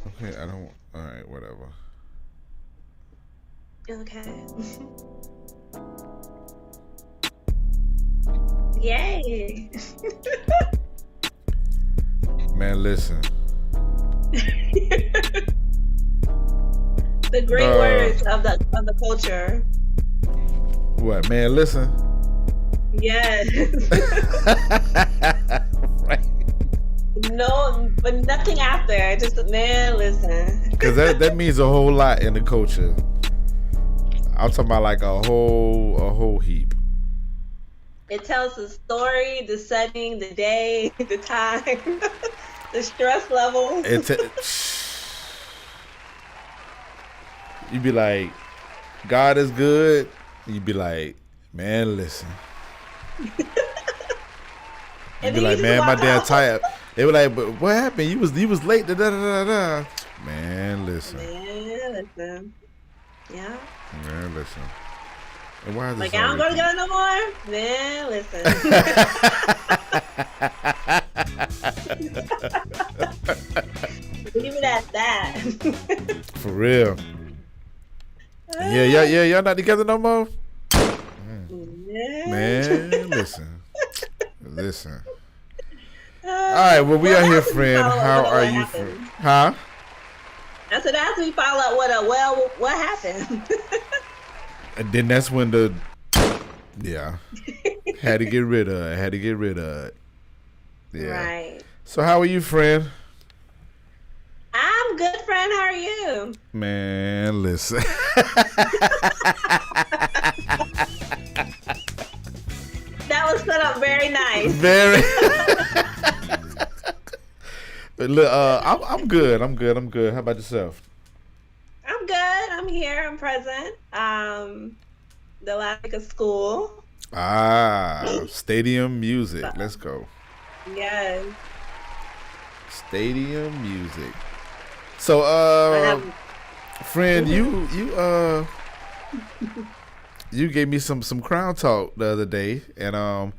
Okay, I don't. All right, whatever. Okay. Yay. Man, listen. The great words of the culture. What, man, listen. Yes. Right. No, but nothing after. Just man, listen. Because that means a whole lot in the culture. I'm talking about like a whole heap. It tells the story, the setting, the day, the time, the stress level. You be like, God is good. You be like, man, listen. You be like, man, my damn tired. They were like, but what happened? You was late. Da, da, da, da. Man, listen. Man, listen. Yeah. Man, listen. And why is like, this I don't go together no more? Man, listen. Leave it at that. For real. Yeah, y'all not together no more? Man, listen. Listen. All right, well, we are here, friend. How are you, friend? Huh? I said, after we follow up with what happened? And then that's when had to get rid of it. Yeah. Right. So how are you, friend? I'm good, friend. How are you? Man, listen. That was set up very nice. Very. Look, I'm good. How about yourself? I'm good. I'm here. I'm present. The last week of school. Stadium music. Let's go. Yes. Stadium music. So, friend, you gave me some crown talk the other day, and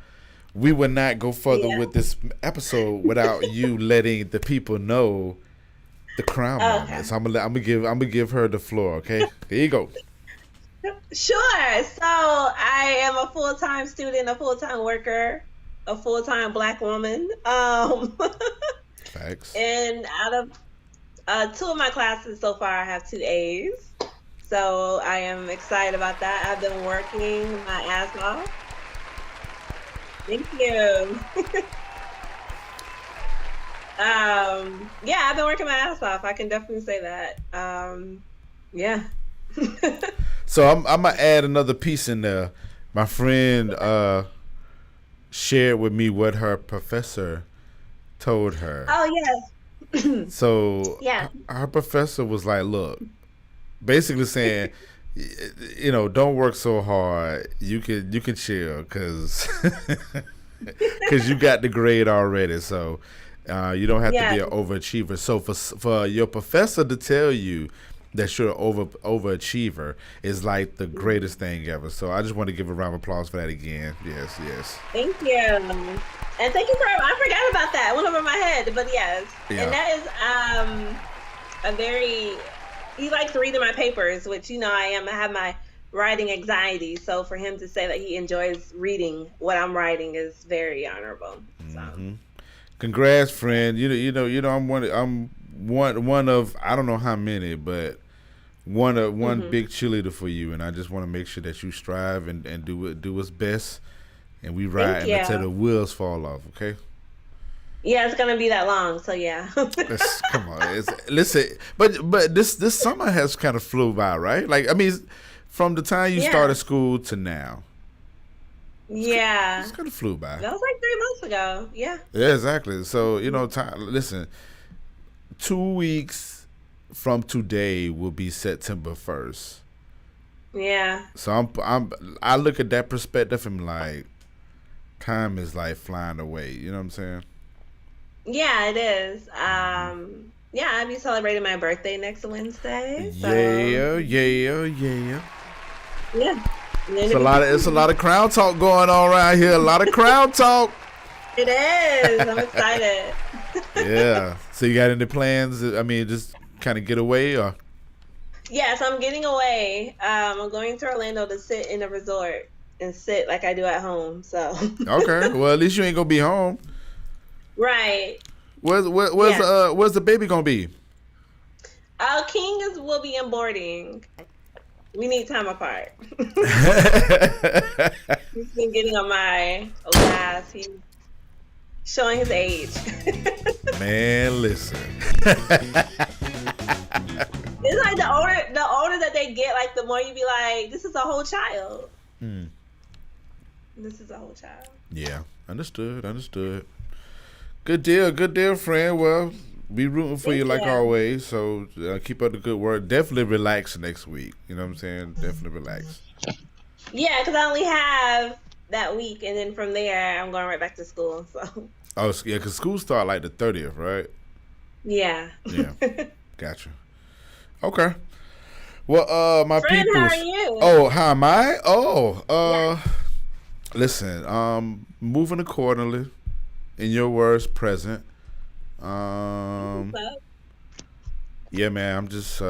we would not go further with this episode without you letting the people know the crown moment. So I'm gonna give her the floor. Okay, here you go. Sure. So I am a full-time student, a full-time worker, a full-time Black woman. Facts. And out of 2 of my classes so far, I have 2 A's. So I am excited about that. I've been working my ass off. Thank you. I've been working my ass off. I can definitely say that. Yeah. So I'm gonna add another piece in there. My friend shared with me what her professor told her. Oh yes. So yeah, her professor was like, "Look, basically saying, don't work so hard. You can chill because you got the grade already. So you don't have to be an overachiever. So for your professor to tell you that you're an overachiever is like the greatest thing ever. So I just want to give a round of applause for that again. Yes. Thank you. And thank you I forgot about that. It went over my head, but yes. Yeah. And that is he likes reading my papers, which I have my writing anxiety. So for him to say that he enjoys reading what I'm writing is very honorable. So. Mm-hmm. Congrats, friend. I'm one of I don't know how many, but one big cheerleader for you, and I just want to make sure that you strive and do what's best, and we ride until the wheels fall off. Okay. Yeah, it's gonna be that long, so yeah. Come on, listen, but this summer has kind of flew by, right? Like, I mean, from the time you started school to now. It's kind of flew by. That was like 3 months ago. Yeah. Yeah, exactly. So listen, 2 weeks from today will be September 1st. Yeah. So I look at that perspective and like, time is like flying away. You know what I'm saying? Yeah, it is. I'll be celebrating my birthday next Wednesday. So. Yeah. Yeah. It's a lot of crown talk going on around here. A lot of crown talk. It is. I'm excited. Yeah. So you got any plans? I mean, just kind of get away or? Yes, I'm getting away. I'm going to Orlando to sit in a resort and sit like I do at home. So. Okay. Well, at least you ain't gonna be home. Right. Where's the baby gonna be? King will be in boarding. We need time apart. He's been getting on my last. He's showing his age. Man, listen. It's like the older that they get, like the more you be like, this is a whole child. This is a whole child. Yeah, understood. Good deal, friend. Well, be rooting for you like always. So keep up the good work. Definitely relax next week. You know what I'm saying? Definitely relax. Yeah, because I only have that week, and then from there, I'm going right back to school. So. Oh, yeah, because school start like the 30th, right? Yeah. Yeah. Gotcha. Okay. Well, my Friend, people. how are you? Oh, how am I? Oh, listen. Moving accordingly. In your words, present. Yeah, man. I'm just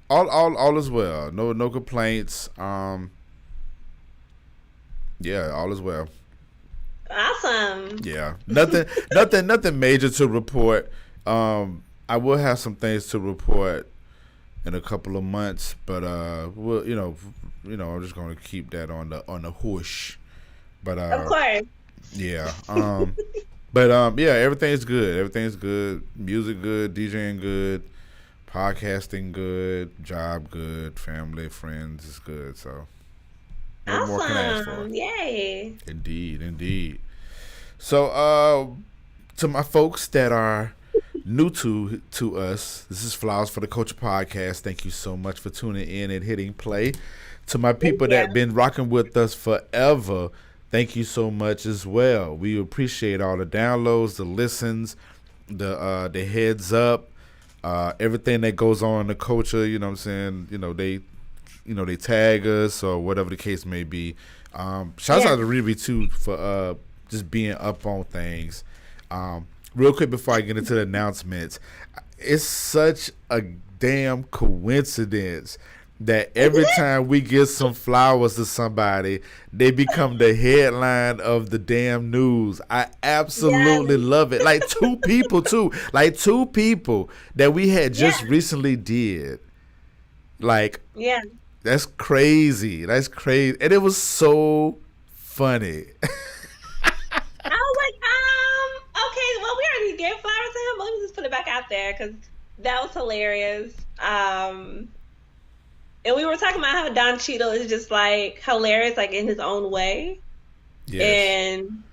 all is well. No complaints. Yeah, all is well. Awesome. Yeah, nothing major to report. I will have some things to report in a couple of months, but we'll, I'm just gonna keep that on the whoosh. But of course. Yeah. But yeah, everything's good. Everything's good. Music good, DJing good, podcasting good, job good, family, friends is good. So what more can I ask for? Yay. Indeed. So to my folks that are new to us, this is Flowers for the Culture podcast. Thank you so much for tuning in and hitting play. To my people that have been rocking with us forever, thank you so much as well. We appreciate all the downloads, the listens, the heads up, everything that goes on in the culture. You know what I'm saying? They tag us or whatever the case may be. Shouts out to ReRe too for just being up on things. Real quick before I get into the announcements, it's such a damn coincidence that every time we give some flowers to somebody, they become the headline of the damn news. I absolutely love it. Like two people too. Like two people that we had just recently did. Like, that's crazy. That's crazy. And it was so funny. I was like, okay, well, we already gave flowers to him, but let me just put it back out there because that was hilarious. And we were talking about how Don Cheadle is just like hilarious, like in his own way. Yes. And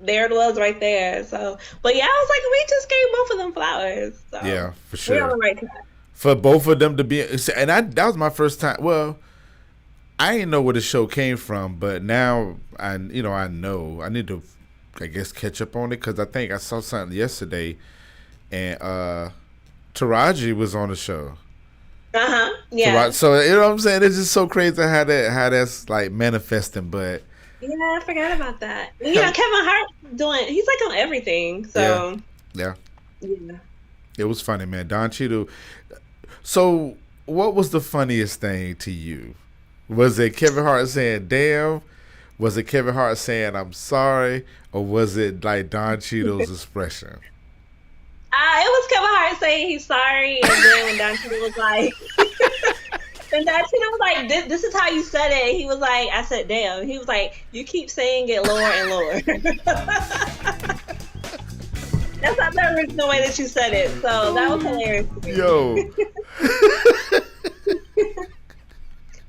there it was right there. So, but yeah, I was like, we just gave both of them flowers. So yeah, for sure. We're on the right track. For both of them to be, and that was my first time. Well, I didn't know where the show came from, but now I know. I need to, I guess, catch up on it because I think I saw something yesterday, and Taraji was on the show. Yeah. So you know what I'm saying? It's just so crazy how that's like manifesting, but yeah, I forgot about that. You know, Kevin Hart he's like on everything. So yeah. It was funny, man. Don Cheadle. So what was the funniest thing to you? Was it Kevin Hart saying damn? Was it Kevin Hart saying I'm sorry? Or was it like Don Cheadle's expression? It was Kevin Hart saying he's sorry, and then when Don Cheadle was like, and Don Cheadle was like, this is how you said it. He was like, I said, damn. He was like, you keep saying it lower and lower. That's not the original way that you said it. So that was hilarious. Yo.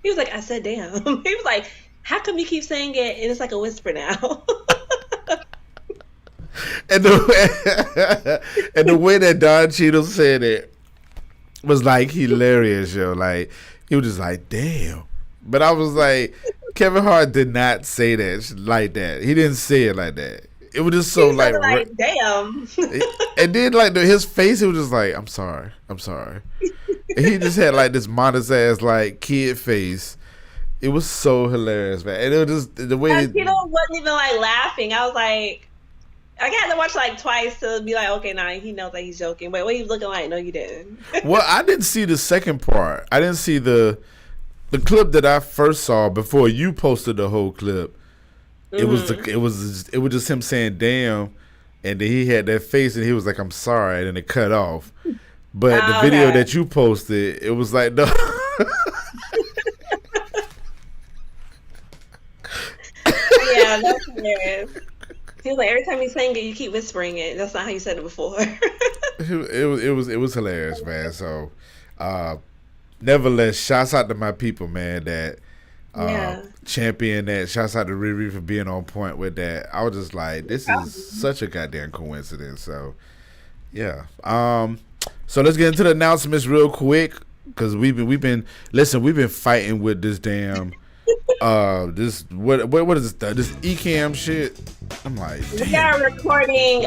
He was like, I said, damn. He was like, how come you keep saying it and it's like a whisper now? And the way that Don Cheadle said it was like hilarious, yo. Like he was just like, damn. But I was like, Kevin Hart did not say that like that. He didn't say it like that. It was just so like damn. And then like his face, it was just like, I'm sorry. And he just had like this modest ass like kid face. It was so hilarious, man. And it was just the way Cheadle wasn't even like laughing. I was like, I had to watch like twice to be like, okay, nah, he knows that he's joking. Wait, what are you looking like? No, you didn't. Well, I didn't see the second part. I didn't see the clip that I first saw before you posted the whole clip. It was just him saying "damn," and then he had that face and he was like, "I'm sorry," and then it cut off. But the video that you posted, it was like, no. Yeah, that's hilarious. He was like, every time you sing it, you keep whispering it. That's not how you said it before. It was hilarious, man. So, nevertheless, shouts out to my people, man, that champion that. Shouts out to ReRe for being on point with that. I was just like, this is such a goddamn coincidence. So, yeah. So let's get into the announcements real quick, because we've been fighting with this damn this what is this Ecamm shit. I'm like, damn. We are recording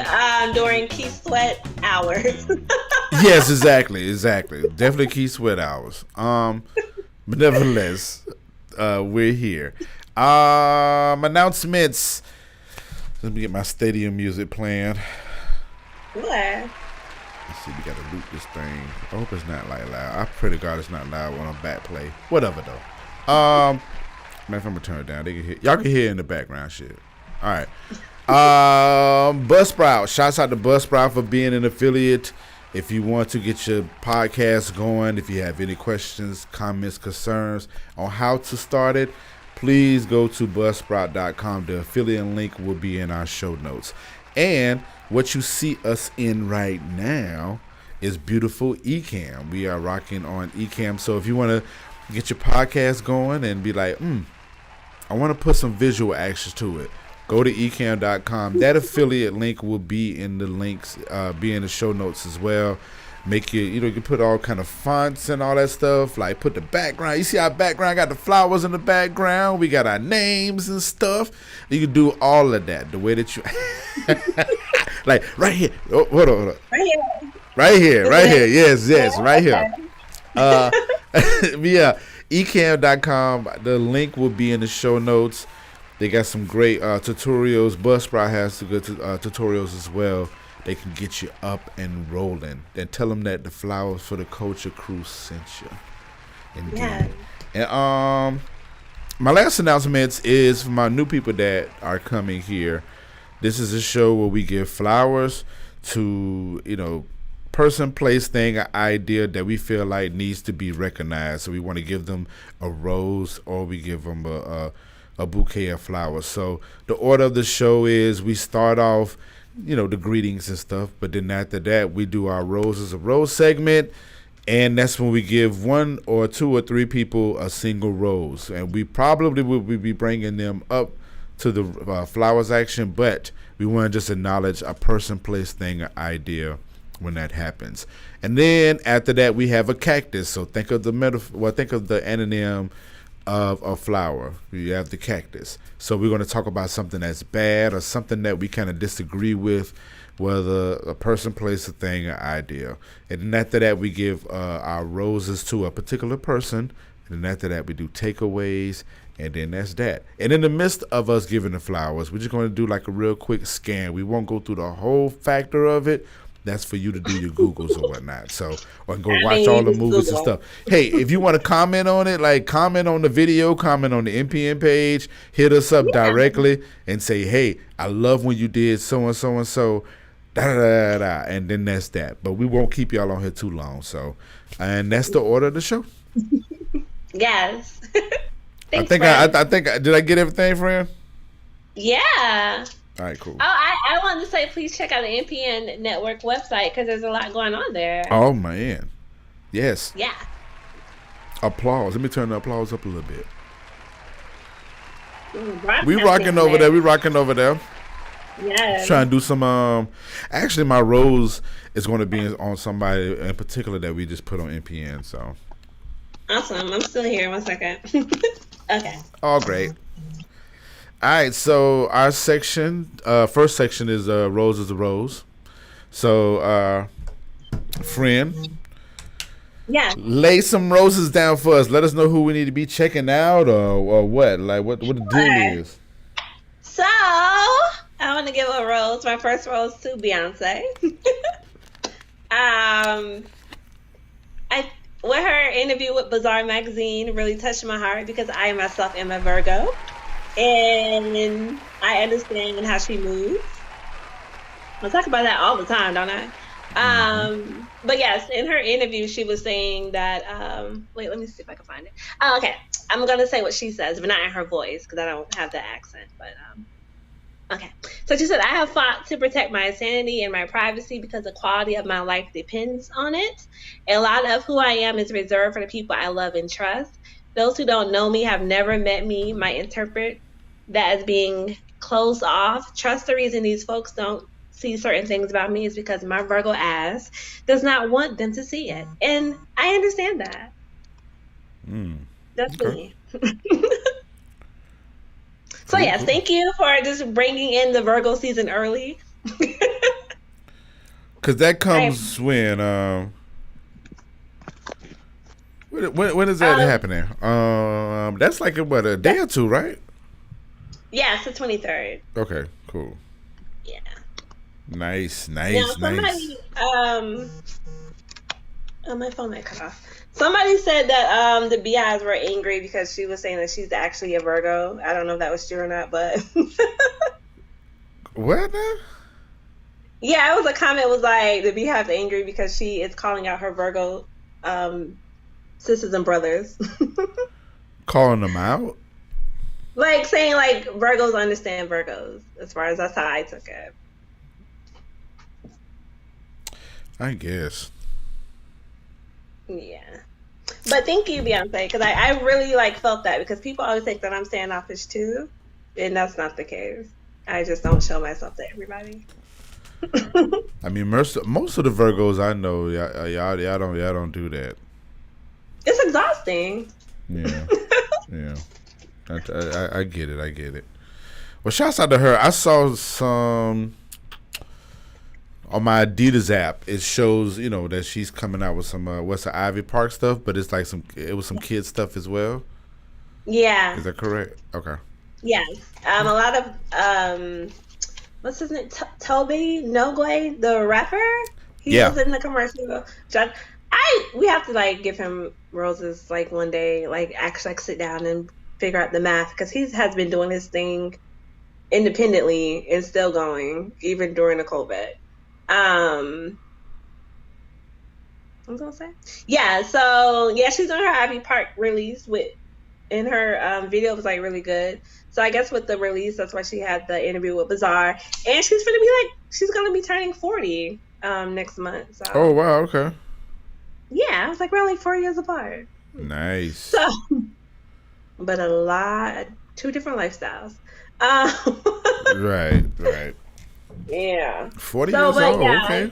during Key Sweat hours. Yes, exactly. Definitely Key Sweat hours. But nevertheless, we're here. Announcements. Let me get my stadium music playing. What? Let's see, we gotta loop this thing. I hope it's not like loud. I pray to God it's not loud when I'm back play. Whatever though. Man, if I'm gonna turn it down, they can hear. Y'all can hear in the background shit. All right. Buzzsprout. Shouts out to Buzzsprout for being an affiliate. If you want to get your podcast going, if you have any questions, comments, concerns on how to start it, please go to buzzsprout.com. The affiliate link will be in our show notes. And what you see us in right now is beautiful Ecamm. We are rocking on Ecamm. So if you want to get your podcast going and be like, I want to put some visual actions to it, go to ecamm.com. That affiliate link will be in the links, be in the show notes as well. Make you can put all kind of fonts and all that stuff. Like put the background. You see our background got the flowers in the background. We got our names and stuff. You can do all of that the way that you like right here. Oh, hold on. Right here. Yes, right here. Yeah, ecamm.com. The link will be in the show notes. They got some great tutorials. Buzzsprout has some good tutorials as well. They can get you up and rolling. Then tell them that the Flowers for the Culture crew sent you. Indeed. Yeah. And my last announcement is for my new people that are coming here. This is a show where we give flowers to, person, place, thing, an idea that we feel like needs to be recognized. So we want to give them a rose, or we give them a bouquet of flowers. So the order of the show is we start off, the greetings and stuff, but then after that we do our roses of rose segment, and that's when we give one or two or three people a single rose, and we probably will be bringing them up to the flowers action, but we want to just acknowledge a person, place, thing, or idea when that happens. And then after that we have a cactus. So think of the anonym of a flower. You have the cactus. So we're going to talk about something that's bad or something that we kind of disagree with, whether a person, place, a thing, or idea. And then after that we give our roses to a particular person. And then after that we do takeaways, and then that's that. And in the midst of us giving the flowers, we're just going to do like a real quick scan. We won't go through the whole factor of it. That's for you to do your Googles or whatnot. So, or go watch all the movies and stuff. Hey, if you want to comment on it, like comment on the video, comment on the MPN page, hit us up directly and say, hey, I love when you did so and so and so, and then that's that. But we won't keep y'all on here too long. So, and that's the order of the show. Yes. Thanks, I think did I get everything, friend? Yeah. All right, cool. Oh, I wanted to say, please check out the NPN Network website, because there's a lot going on there. Oh, man. Yes. Yeah. Applause. Let me turn the applause up a little bit. We rocking over there. We rocking over there. Yeah. Trying to do some. Actually, my rose is going to be on somebody in particular that we just put on NPN. So. Awesome. I'm still here. 1 second. Okay. Oh, great. All right, so our section, first section is Rose is a Rose. So, friend, lay some roses down for us. Let us know who we need to be checking out or what. Like, what the deal is. So, I want to give a rose. My first rose to Beyonce. With her interview with Bazaar magazine really touched my heart because I myself am a Virgo, and I understand how she moves. I talk about that all the time, don't I? But yes, in her interview, she was saying that. Wait, let me see if I can find it. Oh, okay. I'm gonna say what she says, but not in her voice because I don't have the accent. But okay. So she said, I have fought to protect my sanity and my privacy because the quality of my life depends on it. A lot of who I am is reserved for the people I love and trust. Those who don't know me, have never met me, might interpret that as being closed off. Trust the reason these folks don't see certain things about me is because my Virgo ass does not want them to see it. And I understand that. That's me. So yes, thank you for just bringing in the Virgo season early. Because that comes when is that happening? That's like what, a day or two, right? Yeah, it's the 23rd. Okay, cool. Yeah. Nice. Now, somebody, oh, my phone might cut off. Somebody said that the Beehives were angry because she was saying that she's actually a Virgo. I don't know if that was true or not, but what now? Yeah, it was a comment was like the Beehive's angry because she is calling out her Virgo sisters and brothers. Calling them out? Like saying like Virgos understand Virgos, as far as that's how I took it. I guess. Yeah. But thank you, Beyonce, because I really like felt that because people always think that I'm standoffish too, and that's not the case. I just don't show myself to everybody. I mean, most of the Virgos I know, y'all don't do that. It's exhausting. Yeah, yeah. I get it. Well, shouts out to her. I saw some on my Adidas app. It shows, that she's coming out with some what's the Ivy Park stuff, but it's like some kids stuff as well. Yeah. Is that correct? Okay. Yes. A lot of what's his name? Toby Nogwe, the rapper. He was in the commercial. We have to like give him roses like one day, like actually like sit down and figure out the math because he has been doing his thing independently and still going even during the COVID. I'm gonna say, yeah. So yeah, she's on her Ivy Park release and her video was like really good. So I guess with the release, that's why she had the interview with Bazaar, and she's gonna be turning 40 next month. So. Oh wow, okay. Yeah, I was like, we're only 4 years apart. Nice. So, but two different lifestyles. Right. Yeah. 40 years old, yeah, okay.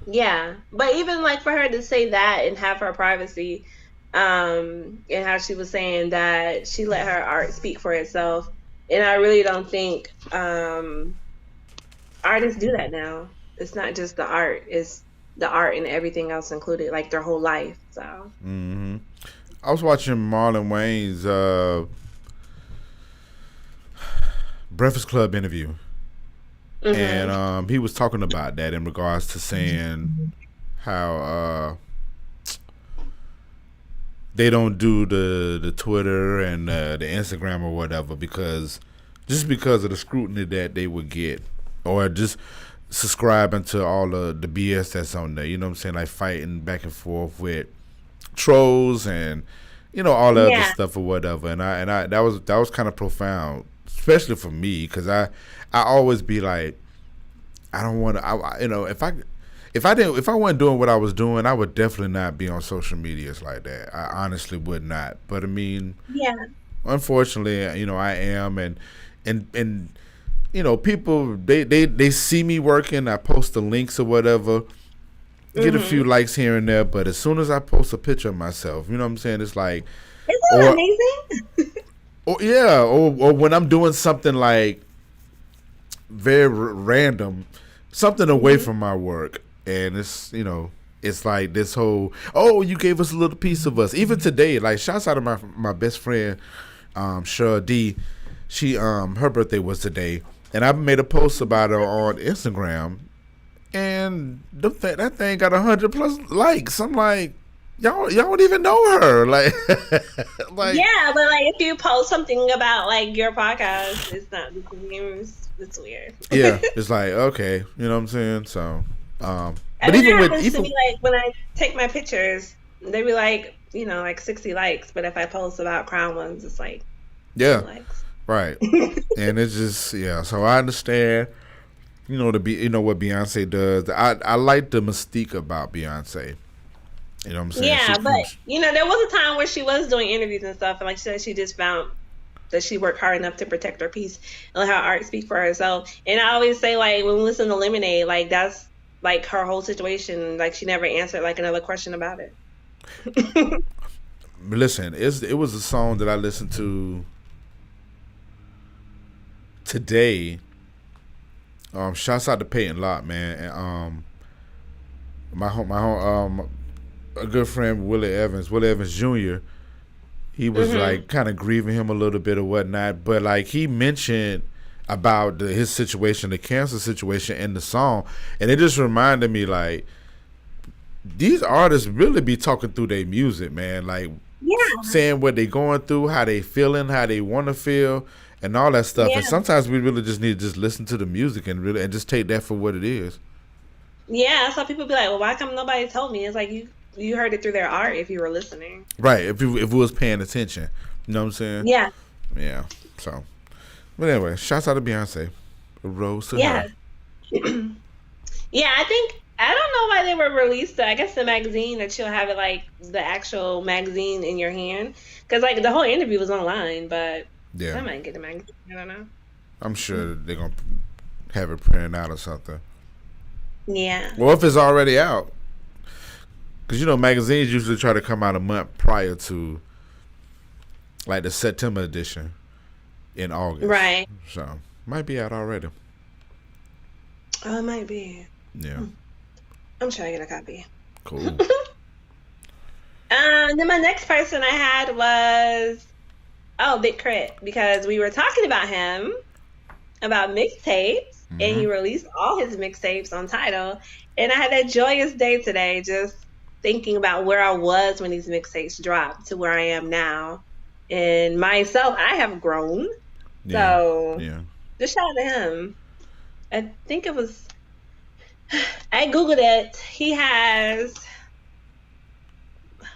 Yeah, but even like for her to say that and have her privacy, and how she was saying that she let her art speak for itself, and I really don't think artists do that now. It's not just the art; it's the art and everything else included, like their whole life. So. I was watching Marlon Wayne's Breakfast Club interview. And he was talking about that in regards to saying how they don't do the Twitter and the Instagram or whatever because of the scrutiny that they would get, or just subscribing to all the BS that's on there. You know what I'm saying? Like fighting back and forth with trolls and all the other stuff or whatever. And I that was kind of profound, especially for me, because I always be like, I don't want to. If I wasn't doing what I was doing, I would definitely not be on social medias like that. I honestly would not. But I mean, unfortunately, I am, and people they see me working. I post the links or whatever, get a few likes here and there. But as soon as I post a picture of myself, you know what I'm saying? It's like, isn't that amazing? or when I'm doing something like very random, something away from my work, and it's it's like this whole, oh, you gave us a little piece of us. Even today, like shouts out to my best friend Cheryl D. She her birthday was today, and I made a post about her on Instagram, and that thing got 100+ likes. I'm like, y'all don't even know her, like, like yeah, but like if you post something about like your podcast, it's not the views. It's weird. yeah, it's like okay, you know what I'm saying. So, but even with to me, like when I take my pictures, they be like, you know, like 60 likes, but if I post about crown ones, it's like likes. Right, and it's just So I understand. You know what Beyonce does. I like the mystique about Beyonce. You know what I'm saying? Yeah, but you know, there was a time where she was doing interviews and stuff, and like she said, she just found that she worked hard enough to protect her peace and let her art speak for herself. And I always say, like, when we listen to Lemonade, like that's like her whole situation. Like she never answered like another question about it. Listen, it was a song that I listened to today. Shouts out to Peyton Lott, man, and a good friend Willie Evans Jr. He was like kind of grieving him a little bit or whatnot, but like he mentioned about his situation, the cancer situation in the song, and it just reminded me like these artists really be talking through their music, man, like saying what they going through, how they feeling, how they want to feel, and all that stuff. And sometimes we really just need to just listen to the music and just take that for what it is. Yeah, so people be like, well, why come nobody told me? It's like you heard it through their art if you were listening. Right, if we was paying attention. You know what I'm saying? Yeah. Yeah. So, but anyway, shouts out to Beyonce. A rose to her. Yeah, I don't know why they were released. I guess the magazine that she'll have it like the actual magazine in your hand, because like the whole interview was online, but I might get the magazine. I don't know. I'm sure they're gonna have it printed out or something. Yeah. Well, if it's already out, because you know magazines usually try to come out a month prior to like the September edition in August, right? So might be out already. Oh, it might be. Yeah. I'm trying to get a copy. Cool. Then my next person I had was Big Crit, because we were talking about him, about mixtapes, and he released all his mixtapes on Tidal, and I had that joyous day today just thinking about where I was when these mixtapes dropped to where I am now. And myself, I have grown. So just shout out to him. I think it was, I Googled it. He has,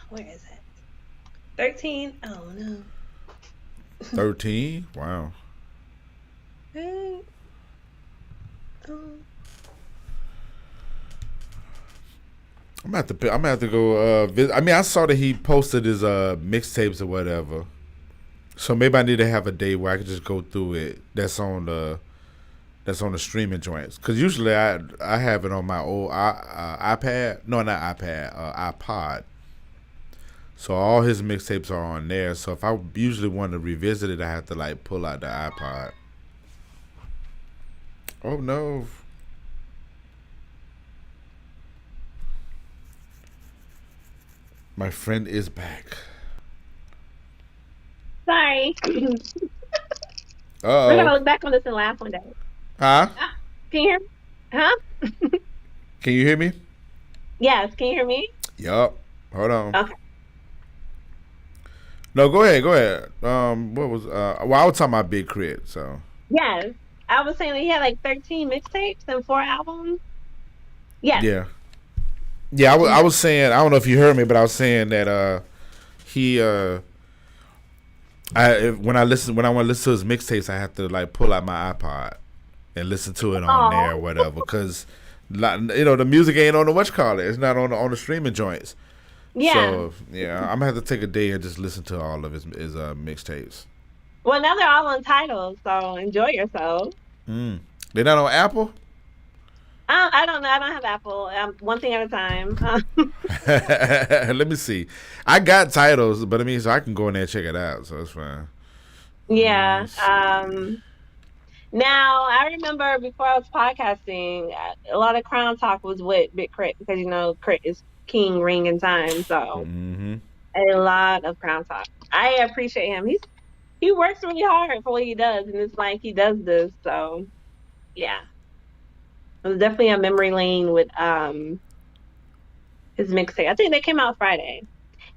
where is it? 13? Oh, no. 13? Wow. I'm gonna have to go visit. I mean, I saw that he posted his mixtapes or whatever. So maybe I need to have a day where I can just go through it. That's on the streaming joints. Because usually I have it on my old iPad. No, not iPad. iPod. So all his mixtapes are on there. So if I usually want to revisit it, I have to like pull out the iPod. Oh no. My friend is back. Sorry. We're gonna look back on this and laugh one day. Huh? Can you hear me? Huh? Can you hear me? Yes. Can you hear me? Yup. Hold on. Okay. No, go ahead. What was well, I was talking about Big Crit, so. Yes. I was saying that he had like 13 mixtapes and 4 albums. Yes. Yeah. Yeah, I was saying, I don't know if you heard me, but I was saying that he when I want to listen to his mixtapes, I have to like pull out my iPod and listen to it on there or whatever, because you know the music ain't on the whatchamacallit. It's not on the streaming joints. Yeah. So yeah, I'm gonna have to take a day and just listen to all of his mixtapes. Well, now they're all on Tidal, so enjoy yourself. They're not on Apple? I don't know. I don't have Apple. One thing at a time. Let me see. I got titles, but I mean, so I can go in there and check it out, so it's fine. Yeah. Now, I remember before I was podcasting, a lot of Crown Talk was with Big Crit, because, you know, Crit is king, ring, and time. So a lot of Crown Talk. I appreciate him. He works really hard for what he does, and it's like he does this, so Yeah. It was definitely a memory lane with his mixtape. I think they came out Friday.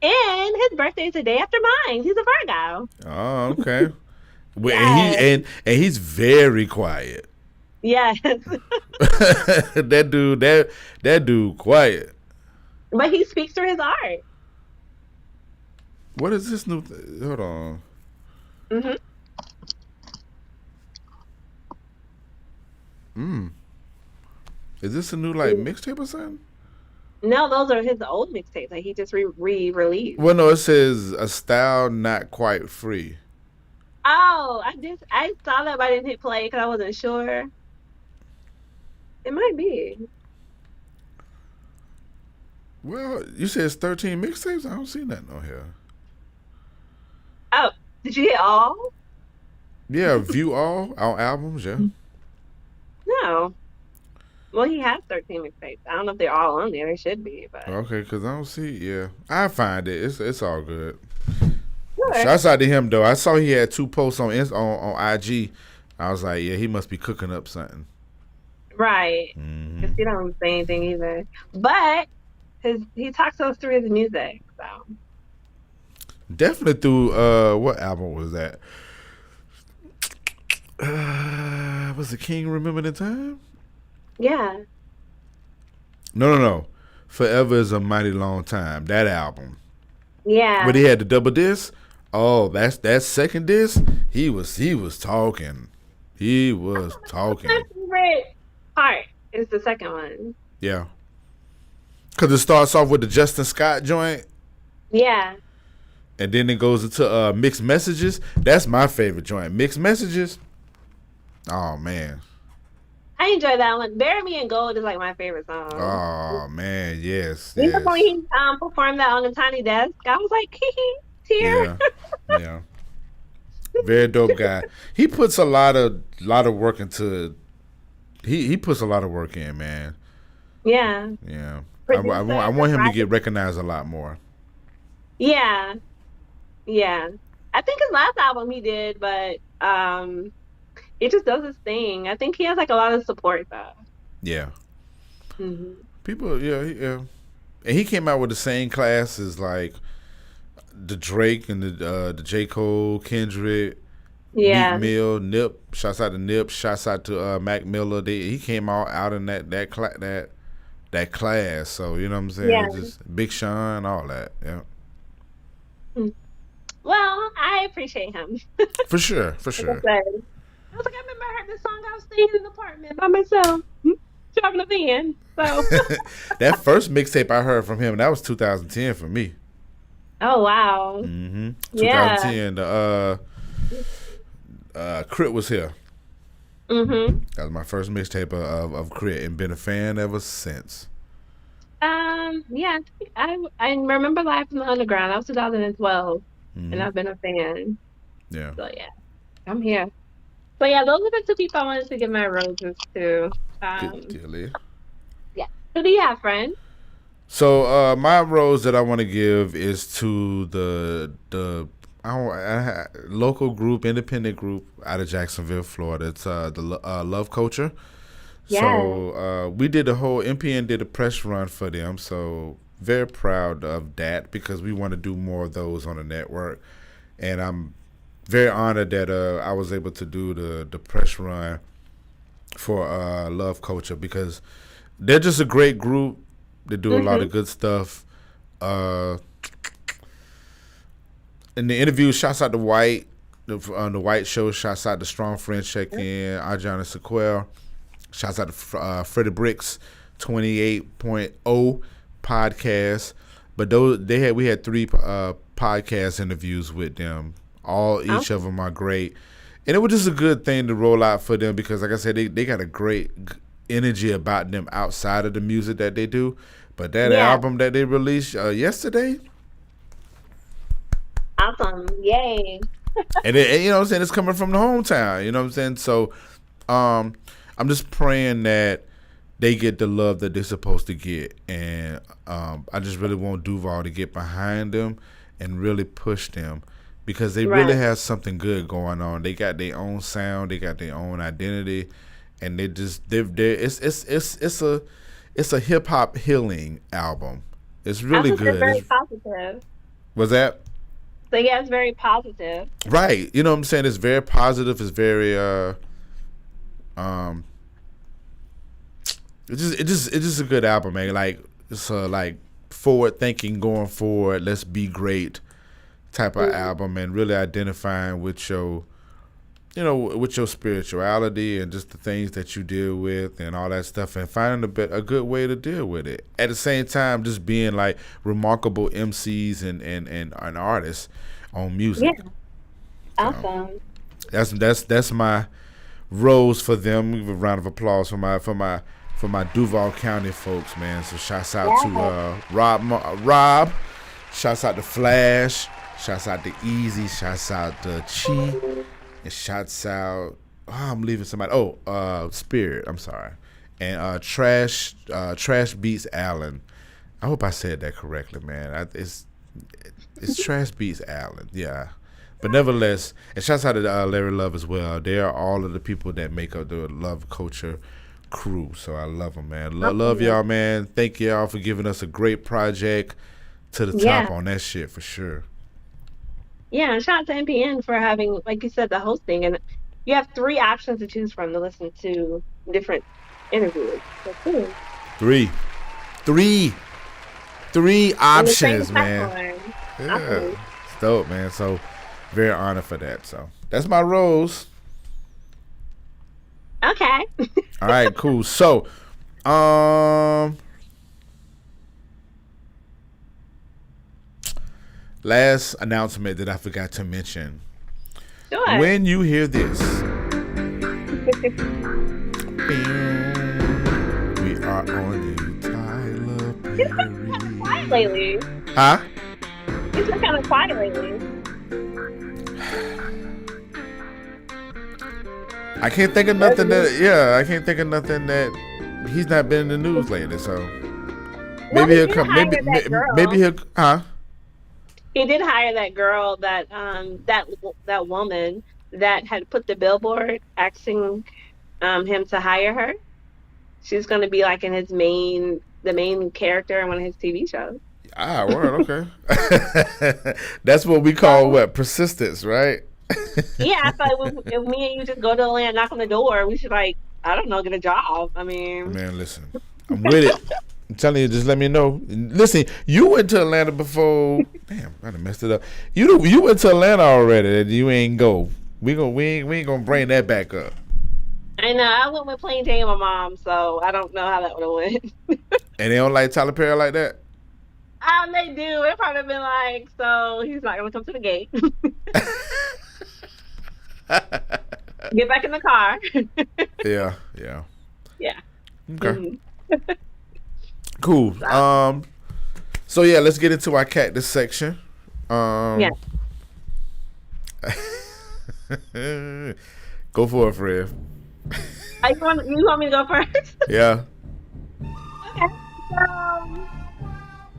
And his birthday is the day after mine. He's a Virgo. Oh, okay. Well, Yes. and he's very quiet. Yes. that dude quiet. But he speaks through his art. What is this new? Hold on. Hmm. Mm. Is this a new like mixtape or something? No, those are his old mixtapes. Like he just re-released. Well, no, it says a style not quite free. Oh, I saw that, but I didn't hit play because I wasn't sure. It might be. Well, you said it's 13 mixtapes. I don't see nothing on here. Oh, did you hit all? Yeah, view all on albums. Yeah. No. Well, he has 13 mixtapes. I don't know if they're all on there. They should be, but Okay, because I don't see. Yeah, I find it. It's all good. sure. Shouts out to him though. I saw he had 2 posts on IG. I was like, yeah, he must be cooking up something. Right. Because he don't say anything either. But he talks to us through his music. So Definitely through what album was that? Was the King Remember the Time? yeah. No. Forever is a Mighty Long Time. That album. Yeah. But he had the double disc. Oh, that's that second disc. He was talking. He was talking. My favorite part is the second one. Yeah. Cause it starts off with the Justin Scott joint. Yeah. And then it goes into Mixed Messages. That's my favorite joint. Mixed Messages. Oh man. I enjoy that one. Bury Me in Gold is like my favorite song. Oh man, yes. Even when he performed that on the Tiny Desk, I was like, hee tear. Yeah. Very dope guy. He puts a lot of work into. He puts a lot of work in, man. Yeah. Yeah. Producer, I want him to get recognized a lot more. Yeah. Yeah. I think his last album he did, but it just does his thing. I think he has like a lot of support though. Yeah. Hmm. People, yeah. And he came out with the same class as like the Drake and the J. Cole, Kendrick, Yeah. Meek Mill, Nip. Shouts out to Nip. Shouts out to Mac Miller. He came out in that class. So you know what I'm saying? Yeah. Just Big Sean, all that. Yeah. Well, I appreciate him. For sure. I was like, I remember I heard this song. I was staying in an apartment by myself, driving a van. So that first mixtape I heard from him, that was 2010 for me. oh wow. 2010. Crit was here. That was my first mixtape of Crit, and been a fan ever since. Yeah, I remember Live from the Underground. That was 2012, and I've been a fan. Yeah. So yeah, I'm here. So yeah, those are the two people I wanted to give my roses to. Good deal. Yeah. Who do you have, friend? So my rose that I want to give is to the local group, independent group out of Jacksonville, Florida. It's the Love Culture. Yeah. So we did the whole MPN did a press run for them. So very proud of that because we want to do more of those on the network, and I'm very honored that I was able to do the press run for Love Culture because they're just a great group. They do a lot of good stuff. In the interview, shouts out to White, on the White Show. Shouts out to Strong Friends Check In, Arjana Sequel. Shouts out to Freddie Bricks, 28.0 podcast. But we had 3 podcast interviews with them. Each of them are great, and it was just a good thing to roll out for them because, like I said, they got a great energy about them outside of the music that they do. But that album that they released yesterday, awesome, yay! and you know what I'm saying, it's coming from the hometown. You know what I'm saying, so I'm just praying that they get the love that they're supposed to get, and I just really want Duval to get behind them and really push them. Because they really have something good going on. They got their own sound. They got their own identity. and it's a hip hop healing album. It's really good. Very positive. Was that? So yeah, it's very positive. Right. You know what I'm saying? It's very positive. It's very it's just a good album, man. Like it's like forward thinking, going forward. Let's be great type of album, and really identifying with your, with your spirituality and just the things that you deal with and all that stuff, and finding a good way to deal with it. At the same time, just being like remarkable MCs and artists on music. Yeah. Awesome. That's my rose for them. Give a round of applause for my Duval County folks, man. So shouts out to Rob. Shouts out to Flash. Shouts out to Easy. Shouts out to Chi. And shouts out. Oh, I'm leaving somebody. Spirit. I'm sorry. And Trash Beats Allen. I hope I said that correctly, man. It's Trash Beats Allen. Yeah. But nevertheless, and shouts out to Larry Love as well. They are all of the people that make up the Love Culture crew. So I love them, man. Love y'all, man. Thank y'all for giving us a great project to the top on that shit for sure. Yeah, and shout out to NPN for having, like you said, the hosting. And you have 3 options to choose from to listen to different interviews. So cool. Three options, man. Yeah. Awesome. It's dope, man. So very honored for that. So that's my rose. Okay. All right, cool. So, last announcement that I forgot to mention. Sure. When you hear this, we are on the Tyler Perry. He's been kind of quiet lately. Huh? He's been kind of quiet lately. I can't think of nothing that he's not been in the news lately. So maybe he'll come. Maybe he'll. Huh? He did hire that girl, that woman that had put the billboard asking him to hire her. She's going to be like in the main character in one of his TV shows. Ah, word, okay. That's what we call persistence, right? Yeah, I feel like if me and you just go to Atlanta, knock on the door, we should get a job. I mean, man, listen, I'm with it. I'm telling you, just let me know. Listen, you went to Atlanta before. Damn, I done messed it up. You went to Atlanta already, and you ain't go. We ain't gonna bring that back up. I know. I went with Plain Jane and my mom, so I don't know how that would have went. And they don't like Tyler Perry like that? They do. It probably been like, so he's not gonna come to the gate. Get back in the car. Yeah. Okay. Mm-hmm. Cool. So yeah, let's get into our Cactus section. Yeah. Go for it, Fred. You want me to go first? Yeah. Okay.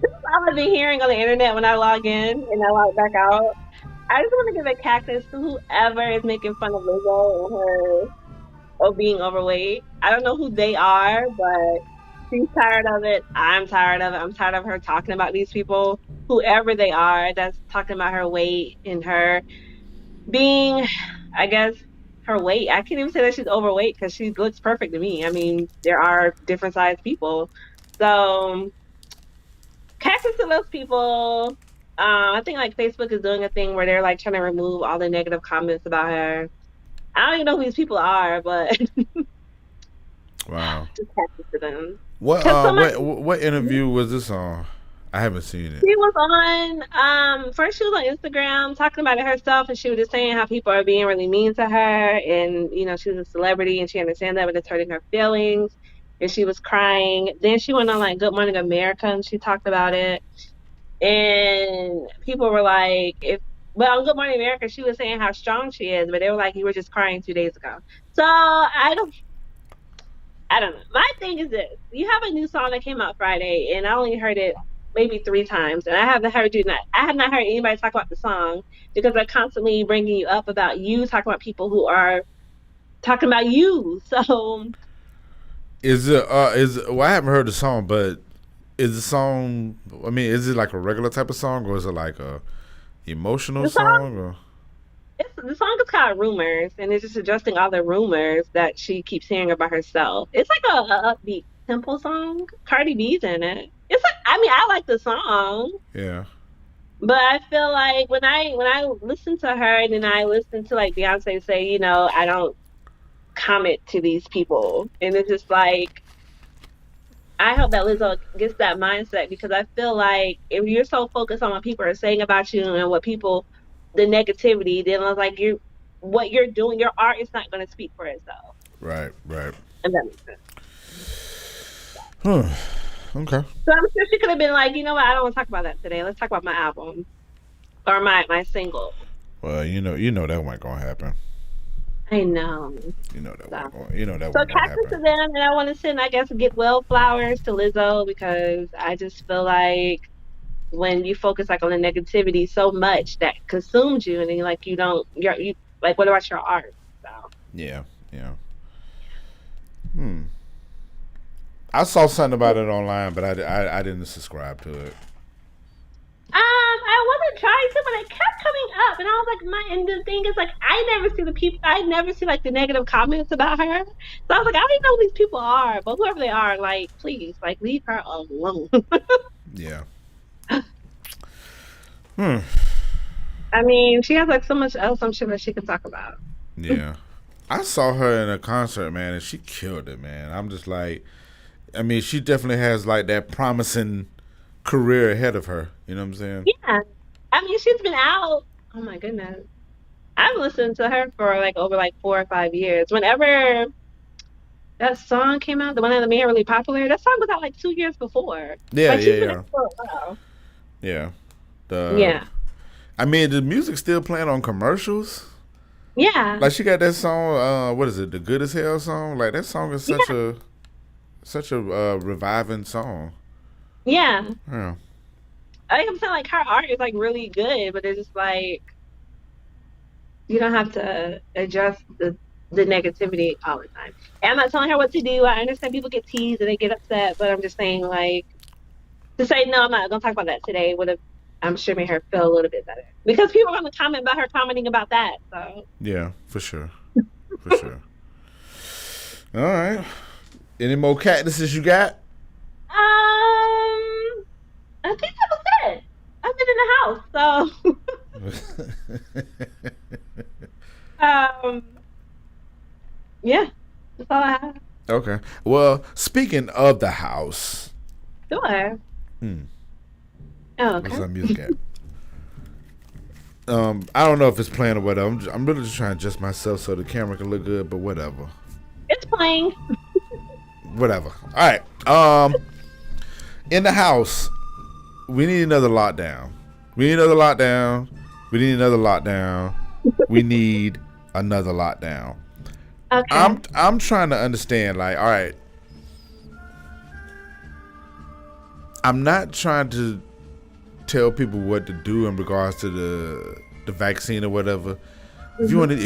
This is all I've been hearing on the internet when I log in and I log back out. I just want to give a Cactus to whoever is making fun of Lizzo and her being overweight. I don't know who they are, but she's tired of it. I'm tired of it. I'm tired of her talking about these people, whoever they are, that's talking about her weight and her being, I guess, her weight. I can't even say that she's overweight because she looks perfect to me. I mean, there are different sized people. So, Cactus to those people. I think Facebook is doing a thing where they're trying to remove all the negative comments about her. I don't even know who these people are, but wow, just Cactus to them. What interview was this on? I haven't seen it. She was on first she was on Instagram talking about it herself, and she was just saying how people are being really mean to her, and she was a celebrity and she understands that, but it's hurting her feelings, and she was crying. Then she went on Good Morning America and she talked about it. And people were on Good Morning America, she was saying how strong she is, but they were like, you were just crying 2 days ago. So I don't know. My thing is this: you have a new song that came out Friday, and I only heard it maybe 3 times, and I have not heard anybody talk about the song because they're constantly bringing you up about you talking about people who are talking about you. So Is it? Well, I haven't heard the song, but is the song? I mean, is it like a regular type of song, or is it like a emotional the song, song? Or the song is called "Rumors," and it's just addressing all the rumors that she keeps hearing about herself. It's like a upbeat, simple song. Cardi B's in it. It's like, I mean, I like the song, yeah, but I feel like when I listen to her and then I listen to like Beyonce say, I don't comment to these people, and it's just like I hope that Lizzo gets that mindset because I feel like if you're so focused on what people are saying about you and the negativity, then it's like what you're doing, your art is not going to speak for itself. right, right. If that makes sense. Huh. Okay. So I'm sure she could have been like, you know what, I don't want to talk about that today. Let's talk about my album or my single. Well, that wasn't gonna happen. I know. You know that So wasn't gonna Cactus happen. to them, and I want to send, I guess, get well flowers to Lizzo because I just feel like when you focus like on the negativity so much that consumes you, and then like you like what about your art? So Yeah, yeah. I saw something about it online, but I didn't subscribe to it. I wasn't trying to, but it kept coming up, and I was like, and the thing is, like, I never see like the negative comments about her. So I was like, I don't even know who these people are, but whoever they are, like, please, like, leave her alone. Yeah. I mean, she has like so much else I'm sure that she can talk about. Yeah. I saw her in a concert, man, and she killed it, man. I'm just like, I mean, she definitely has like that promising career ahead of her. You know what I'm saying? Yeah, I mean, she's been out. Oh my goodness, I've listened to her for like over like 4 or 5 years. Whenever that song came out, the one that made her really popular, that song was out like 2 years before. Yeah, Like yeah, she's been out yeah, for a while. yeah. The Yeah, I mean, the music still playing on commercials. yeah, Like she got that song. What is it? The Good as Hell song. Like that song is yeah, such a reviving song. yeah. Yeah. I think I'm saying like her art is like really good, but it's just like you don't have to adjust the negativity all the time. And I'm not telling her what to do. I understand people get teased and they get upset, but I'm just saying like to say no, I'm not gonna talk about that today would have I'm sure made her feel a little bit better because people are gonna comment about her commenting about that. So Yeah, for sure, for sure. All right. Any more cactuses you got? I think that was it. I've been in the house, so yeah, that's all I have. Okay. Well, speaking of the house, Sure. hmm, Oh, what's okay. that music at? I don't know if it's playing or whatever. I'm really just trying to adjust myself so the camera can look good, but whatever. It's playing. Whatever. All right. In the house, we need another lockdown. We need another lockdown. We need another lockdown. We need another lockdown. Okay. I'm trying to understand. Like, all right, I'm not trying to tell people what to do in regards to the vaccine or whatever. If you Hmm. want to,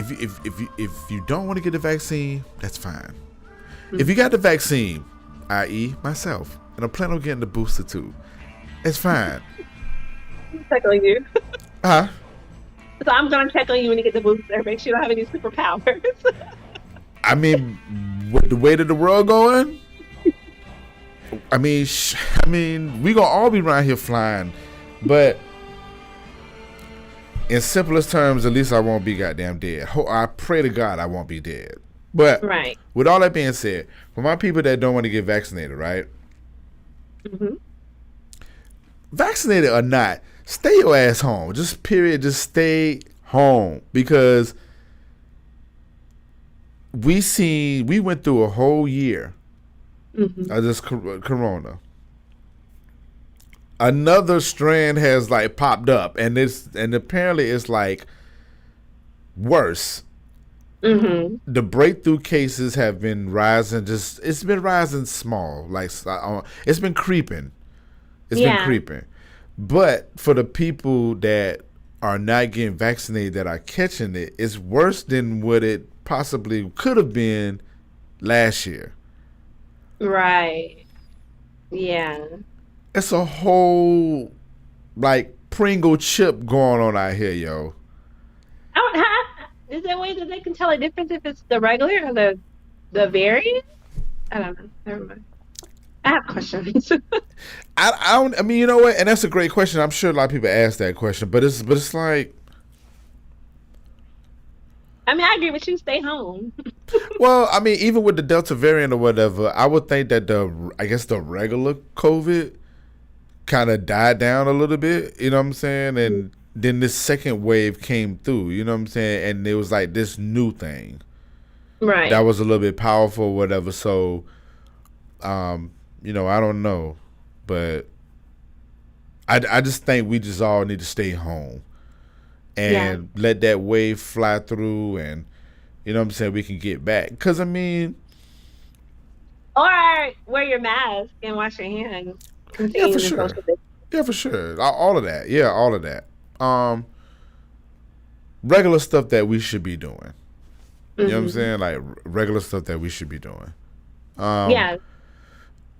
if you don't want to get the vaccine, that's fine. If you got the vaccine, i.e., myself, and I'm planning on getting the booster too, it's fine. Check on you. Huh? So I'm gonna check on you when you get the booster. Make sure you don't have any superpowers. I mean, with the way that the world going, I mean, we gonna all be around here flying, but in simplest terms, at least I won't be goddamn dead. I pray to God I won't be dead. But Right. with all that being said, for my people that don't want to get vaccinated, right? Hmm. Vaccinated or not, stay your ass home. Just period. Just stay home because we went through a whole year Hmm. of this corona. Another strand has like popped up, and apparently it's like worse. Hmm. The breakthrough cases have been rising. It's been rising small, like it's been creeping. It's been Yeah. creeping. But for the people that are not getting vaccinated that are catching it, it's worse than what it possibly could have been last year. Right. Yeah. It's a whole like Pringle chip going on out here, yo. Is there a way that they can tell a difference if it's the regular or the variant? I don't know. Never mind. I have questions. I don't. I mean, you know what? And that's a great question. I'm sure a lot of people ask that question, but it's like, I mean, I agree with you. Stay home. well, I mean, even with the Delta variant or whatever, I would think that I guess the regular COVID kind of died down a little bit. You know what I'm saying? And then this second wave came through. You know what I'm saying? And it was like this new thing Right. that was a little bit powerful, or whatever. So, I don't know, but I just think we just all need to stay home and let that wave fly through, and you know what I'm saying, we can get back. Because, I mean, or wear your mask and wash your hands. Yeah, for sure. Yeah, for sure. All of that. Yeah, all of that. Regular stuff that we should be doing. You know what I'm saying? Like regular stuff that we should be doing. Yeah.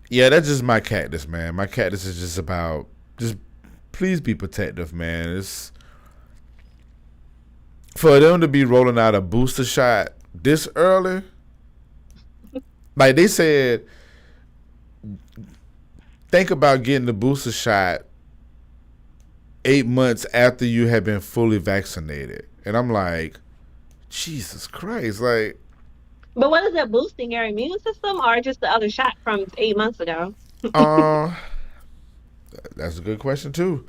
Yeah, that's just my cactus, man. My cactus is just about please be protective, man. It's for them to be rolling out a booster shot this early. Like they said, think about getting the booster shot 8 months after you have been fully vaccinated. And I'm like, Jesus Christ, like. But what is that, boosting your immune system or just the other shot from 8 months ago? That's a good question too.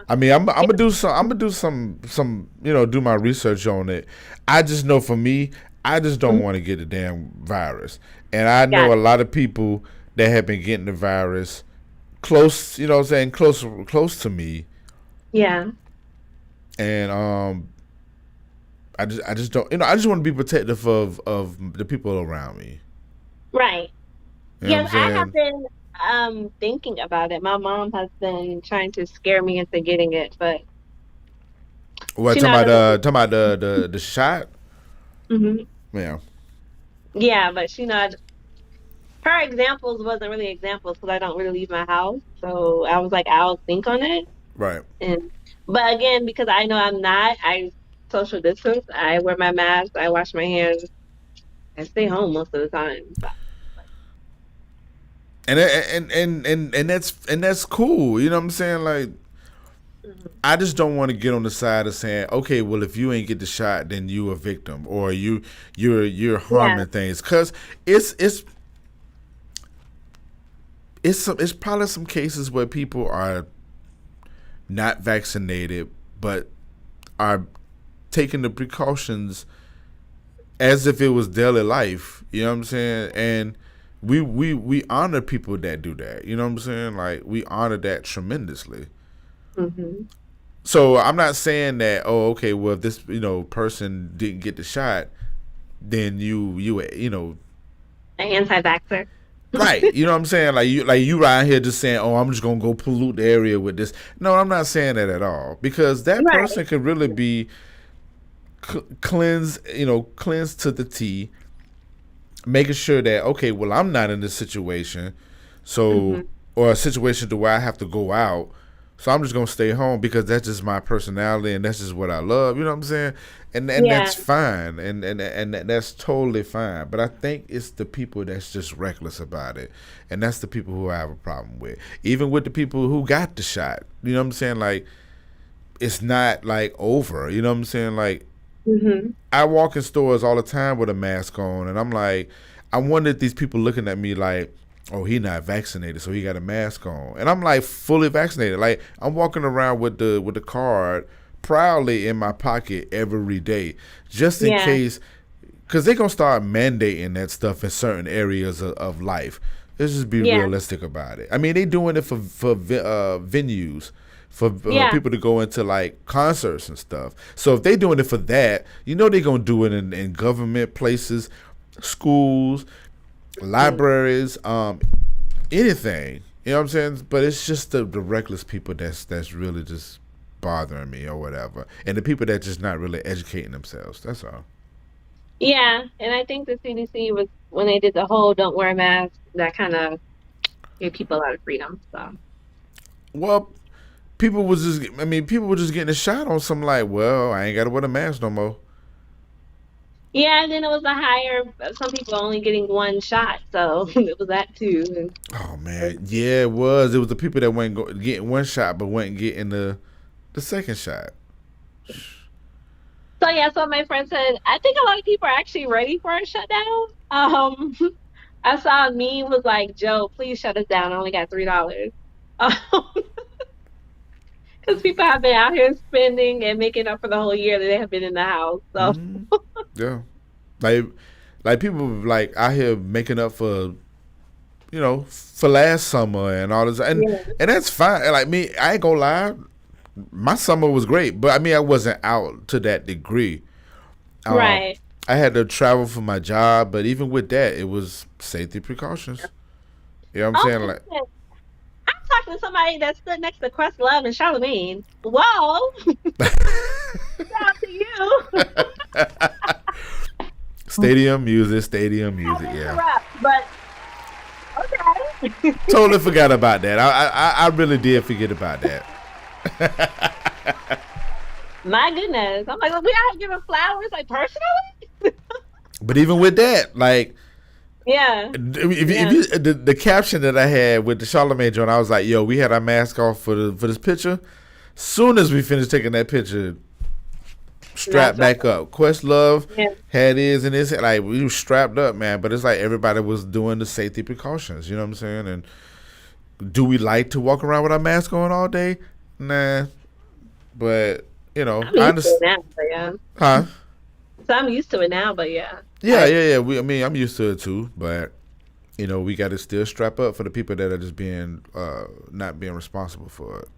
I mean, I'm gonna do some do my research on it. I just know for me, I just don't want to get the damn virus. And I know a lot of people that have been getting the virus close, you know what I'm saying, close to me. Yeah. And I just don't, I just want to be protective of the people around me. Right. You know yes, I have been thinking about it. My mom has been trying to scare me into getting it, but what talking about the shot? Mhm. Yeah. Yeah, but she not. Her examples wasn't really examples because I don't really leave my house. So I was like, I'll think on it. Right. But again, because I know I'm not, I social distance. I wear my mask. I wash my hands. I stay home most of the time. And that's cool. You know what I'm saying? Like, I just don't want to get on the side of saying, okay, well, if you ain't get the shot, then you a victim or you're harming things. Because it's probably some cases where people are not vaccinated but are taking the precautions as if it was daily life. You know what I'm saying? And we honor people that do that. You know what I'm saying? Like, we honor that tremendously. Mm-hmm. So I'm not saying that, oh, okay, well, if this person didn't get the shot, then you an anti-vaxxer. Right. You know what I'm saying? Like you right here just saying, oh, I'm just gonna go pollute the area with this. No, I'm not saying that at all, because that person could really be cleansed to the T, making sure that, okay, well, I'm not in this situation, so or a situation to where I have to go out, so I'm just gonna stay home because that's just my personality and that's just what I love. You know what I'm saying? And that's fine, and that's totally fine. But I think it's the people that's just reckless about it, and that's the people who I have a problem with. Even with the people who got the shot, you know what I'm saying? Like, it's not like over. You know what I'm saying? Like, I walk in stores all the time with a mask on, and I'm like, I wonder if these people looking at me like, oh, he not vaccinated, so he got a mask on, and I'm like fully vaccinated. Like, I'm walking around with the card proudly in my pocket every day, just in case, because they're gonna start mandating that stuff in certain areas of life. Let's just be realistic about it. I mean, they doing it for venues, for people to go into like concerts and stuff. So if they doing it for that, they're gonna do it in government places, schools, libraries, anything. You know what I'm saying? But it's just the reckless people that's really just bothering me or whatever, and the people that just not really educating themselves. That's all. Yeah, and I think the CDC was when they did the whole "don't wear a mask," that kind of gave people a lot of freedom. So Well, people was just, I mean, people were just getting a shot on some like, well, I ain't got to wear the mask no more. yeah, and then it was a higher. Some people only getting one shot, so it was that too. Oh man, yeah, it was. It was the people that went getting one shot but went getting the second shot. So yeah, so my friend said, I think a lot of people are actually ready for a shutdown. I saw a meme was like, Joe, please shut us down. I only got $3. Because people have been out here spending and making up for the whole year that they have been in the house. So Mm-hmm. Yeah, like people like out here making up for for last summer and all this, yeah. and that's fine. Like me, I ain't gonna lie, my summer was great, but I mean I wasn't out to that degree. Um, Right. I had to travel for my job, but even with that, it was safety precautions. You know what I'm Oh, saying? Like, listen, I'm talking to somebody that stood next to Questlove and Charlemagne. Whoa, shout out to you. stadium Not music. to Yeah, interrupt, but okay. totally forgot about that. I really did forget about that. My goodness. I'm like, we out here giving flowers, like personally? But even with that, like, Yeah. if Yeah. you the caption that I had with the Charlemagne joint, I was like, "Yo, we had our mask off for this picture. Soon as we finished taking that picture, strapped That's right. back up. Questlove Yeah. had his and his like we were strapped up, man. But it's like everybody was doing the safety precautions. You know what I'm saying? And do we like to walk around with our mask on all day? Nah. But I'm I used to it understand. now, but yeah. Huh? So I'm used to it now, but yeah. Yeah, I yeah, yeah. I mean, I'm used to it too, but we got to still strap up for the people that are just being not being responsible for it.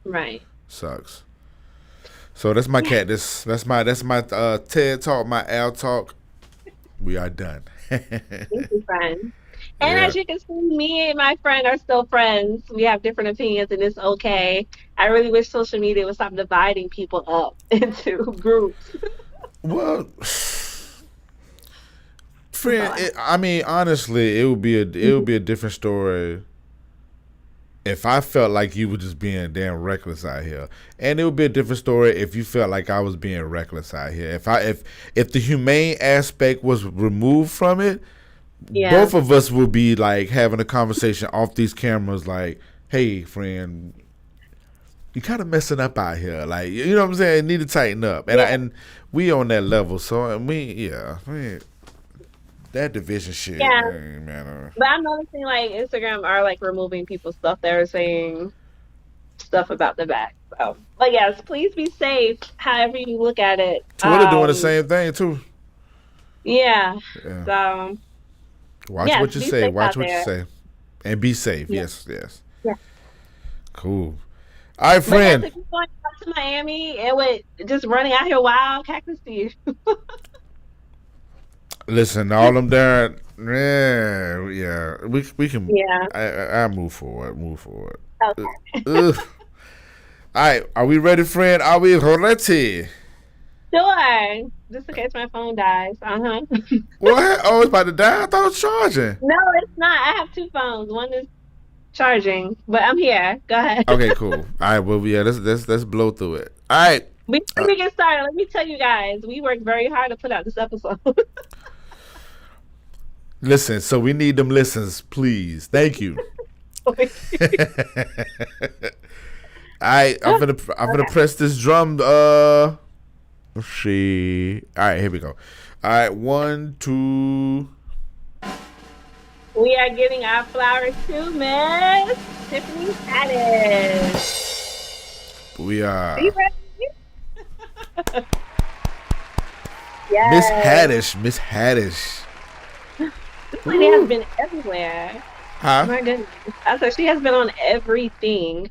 right. Sucks. So that's my cat. That's my TED talk, my Al talk. We are done. Thank you, friend. And Yeah. as you can see, me and my friend are still friends. We have different opinions, and it's okay. I really wish social media would stop dividing people up into groups. Well, friend, But I mean, honestly, it would be a different story if I felt like you were just being damn reckless out here, and it would be a different story if you felt like I was being reckless out here. If the humane aspect was removed from it, yeah, both of us would be like having a conversation off these cameras, like, "Hey, friend, you kind of messing up out here. Like, you know what I'm saying? You need to tighten up." And yeah, and we on that level, so and that division shit, yeah. man. But I'm noticing like Instagram are like removing people's stuff. They're saying stuff about the back. So, but yes, please be safe. However you look at it. Twitter doing the same thing too. Yeah. Yeah. So Watch yes, what you be say. safe Watch out what you there. say, and be safe. Yeah. Yes, yes. Yeah. Cool. All right, But yes, friend. if you're going back to Miami and with just running out here wild, Cactus to you. Listen, all them there. Yeah, yeah. We can. Yeah. I move forward. Move forward. Okay. Ugh. All right, are we ready, friend? Are we ready? Sure. Just in case my phone dies. Uh-huh. What? Oh, it's about to die. I thought it was charging. No, it's not. I have two phones. One is charging, but I'm here. Go ahead. Okay, cool. All right, well, yeah, let's blow through it. All right. Before we get started, let me tell you guys, we worked very hard to put out this episode. Listen, so we need them listens, please. Thank you. All right, I'm gonna press this drum. Let's see. All right, here we go. All right, 1, 2. We are giving our flowers to Miss Tiffany Haddish. We Are are you ready? Miss Yes. Haddish. Miss Haddish. This lady has been everywhere. Huh? My goodness. I said she has been on everything.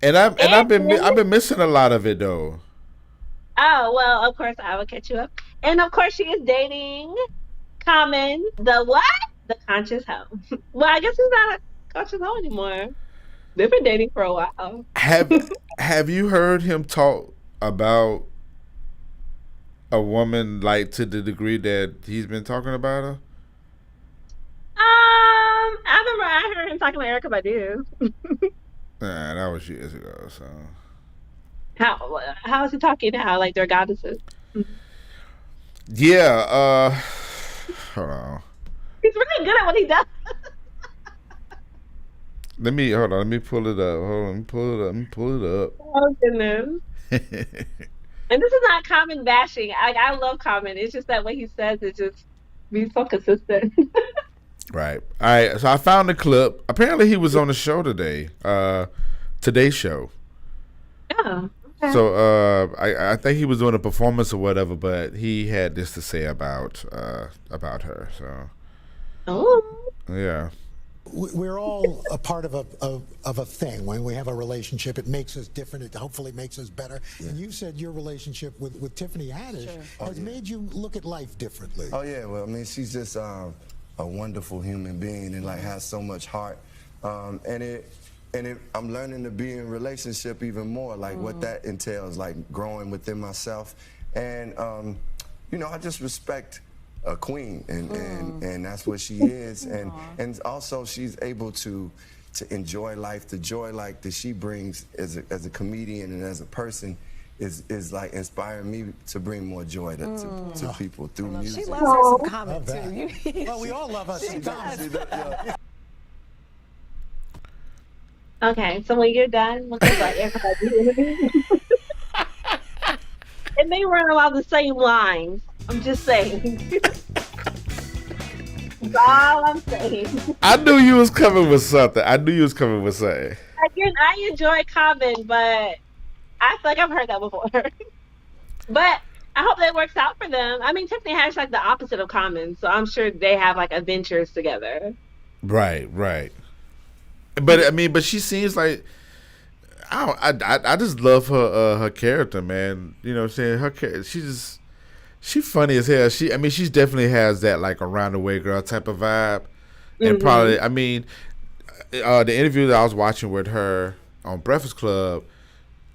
And I've And been missing a lot of it though. oh well, of course I will catch you up. And of course she is dating Common, the what? The conscious hoe. Well, I guess he's not a conscious hoe anymore. They've been dating for a while. Have Have you heard him talk about A woman, like, to the degree that he's been talking about her? I remember I heard him talking to Erica Badu. Nah, that was years ago, so. How is he talking now? Like they're goddesses. Yeah, hold on. He's really good at what he does. Let me pull it up. Hold on, let me pull it up. Oh goodness. And this is not Common bashing. I love Common. It's just that what he says is just be so consistent. Right. All right. So I found the clip. Apparently, he was on the show today. Today's show. Oh. Okay. So I think he was doing a performance or whatever, but he had this to say about her. So. Oh. Yeah. We're all a part of a thing. When we have a relationship, it makes us different. It hopefully makes us better. Yeah. And you said your relationship with Tiffany Haddish has made you look at life differently. Oh yeah, well I mean she's just a wonderful human being and like has so much heart, I'm learning to be in relationship even more, like what that entails, like growing within myself, and I just respect a queen, and that's what she is, and also she's able to enjoy life. The joy like that she brings as a comedian and as a person is like inspiring me to bring more joy to people through music. She loves her some comedy too. Well, we all love us some comedy. Okay, so when you're done, look at like everybody. And they run along the same lines. I'm just saying. That's all I'm saying. I knew you was coming with something. I enjoy Common, but I feel like I've heard that before. But I hope that works out for them. I mean, Tiffany Haddish like the opposite of Common, so I'm sure they have like adventures together. Right. But I mean, but she seems like I just love her character, man. You know what I'm saying? She's funny as hell. She definitely has that like around the way girl type of vibe. And probably, I mean, the interview that I was watching with her on Breakfast Club,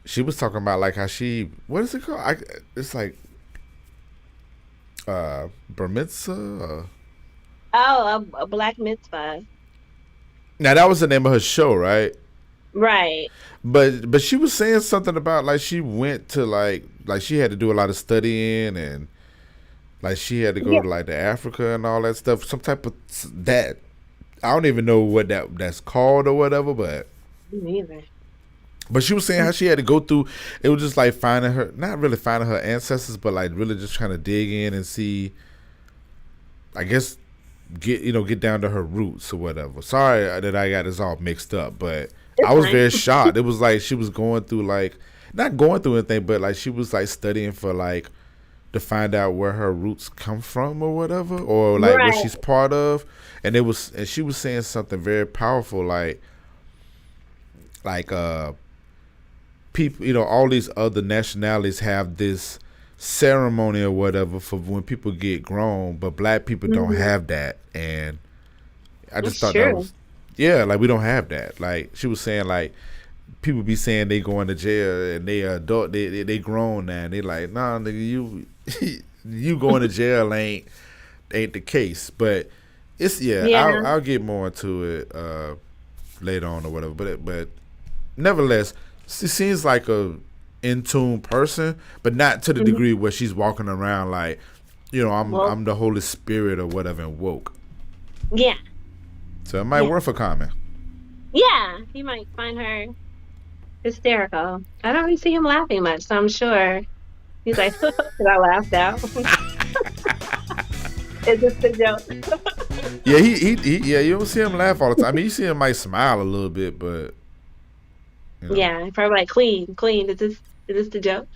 she was talking about like how what is it called? It's like bar mitzvah. A black mitzvah. Now that was the name of her show, right? Right. But she was saying something about like she went to like she had to do a lot of studying and like she had to go to like to Africa and all that stuff. Some type of that. I don't even know what that's called or whatever, but me neither. But she was saying how she had to go through. It was just like not really finding her ancestors, but like really just trying to dig in and see. I guess get down to her roots or whatever. Sorry that I got this all mixed up, but I was very shocked. It was like she was going through like not going through anything, but like she was like studying for like to find out where her roots come from or whatever, or like what she's part of. And she was saying something very powerful, like people, all these other nationalities have this ceremony or whatever for when people get grown, but black people don't have that. And I just thought that was like we don't have that. Like she was saying, like people be saying they going to jail and they adult, they grown now, and they like, nah, nigga, you going to jail ain't the case. But it's I'll get more into it later on or whatever. But nevertheless, she seems like a in tune person, but not to the degree where she's walking around like, I'm the Holy Spirit or whatever and woke. Yeah. So it might work for Common. Yeah, he might find her hysterical. I don't really see him laughing much, so I'm sure he's like, "Did I laughed out?" Is this the joke? Yeah, you don't see him laugh all the time. I mean, you see him might smile a little bit, but yeah, probably like Queen. Is this the joke?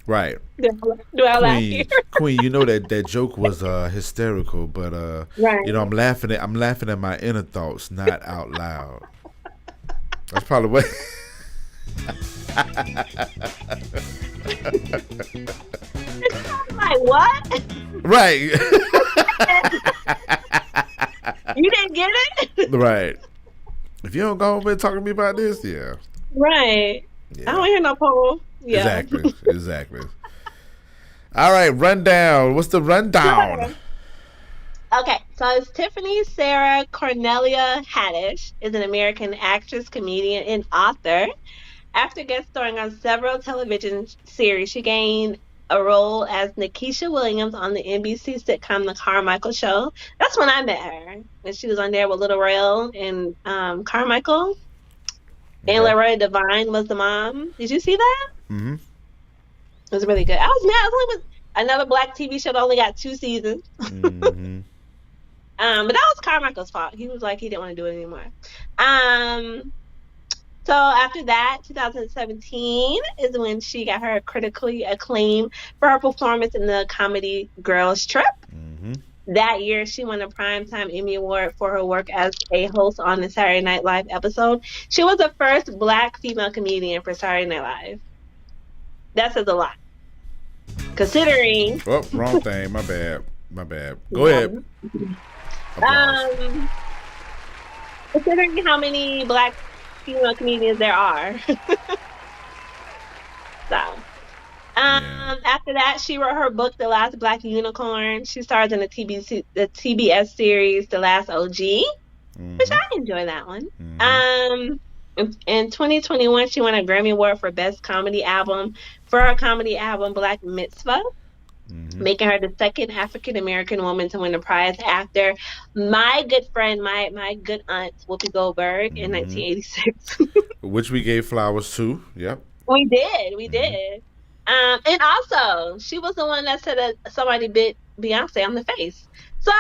Right. Do I laugh here? Queen, that joke was hysterical, but I'm laughing at my inner thoughts, not out loud. That's probably what. Like what? Right. You didn't get it? Right. If you don't go home and talk to me about this, yeah. Right. Yeah. I don't hear no poll. Yeah. Exactly. All right, rundown. What's the rundown? Sure. Okay, so it's Tiffany Sarah Cornelia Haddish is an American actress, comedian, and author. After guest starring on several television series, she gained a role as Nikisha Williams on the NBC sitcom The Carmichael Show. That's when I met her, when she was on there with Little Rail and Carmichael. Okay. And Loretta Devine was the mom. Did you see that? Mm-hmm. It was really good. I was mad. I was only with another black TV show that only got 2 seasons. Mm-hmm. But that was Carmichael's fault. He was like, he didn't want to do it anymore. So after that, 2017 is when she got her critically acclaimed for her performance in the comedy Girls Trip. Mm-hmm. That year, she won a Primetime Emmy Award for her work as a host on the Saturday Night Live episode. She was the first black female comedian for Saturday Night Live. That says a lot. Considering... Oh, wrong thing. My bad. Go ahead. Considering how many black female comedians there are. After that, she wrote her book, The Last Black Unicorn. She stars in the TBS series, The Last OG, which I enjoy that one. In 2021, she won a Grammy Award for Best Comedy Album for her comedy album, Black Mitzvah, making her the second African-American woman to win the prize after my good friend, my good aunt, Whoopi Goldberg, in 1986. Which we gave flowers to. Yep. We did. And also, she was the one that said that somebody bit Beyonce on the face. So...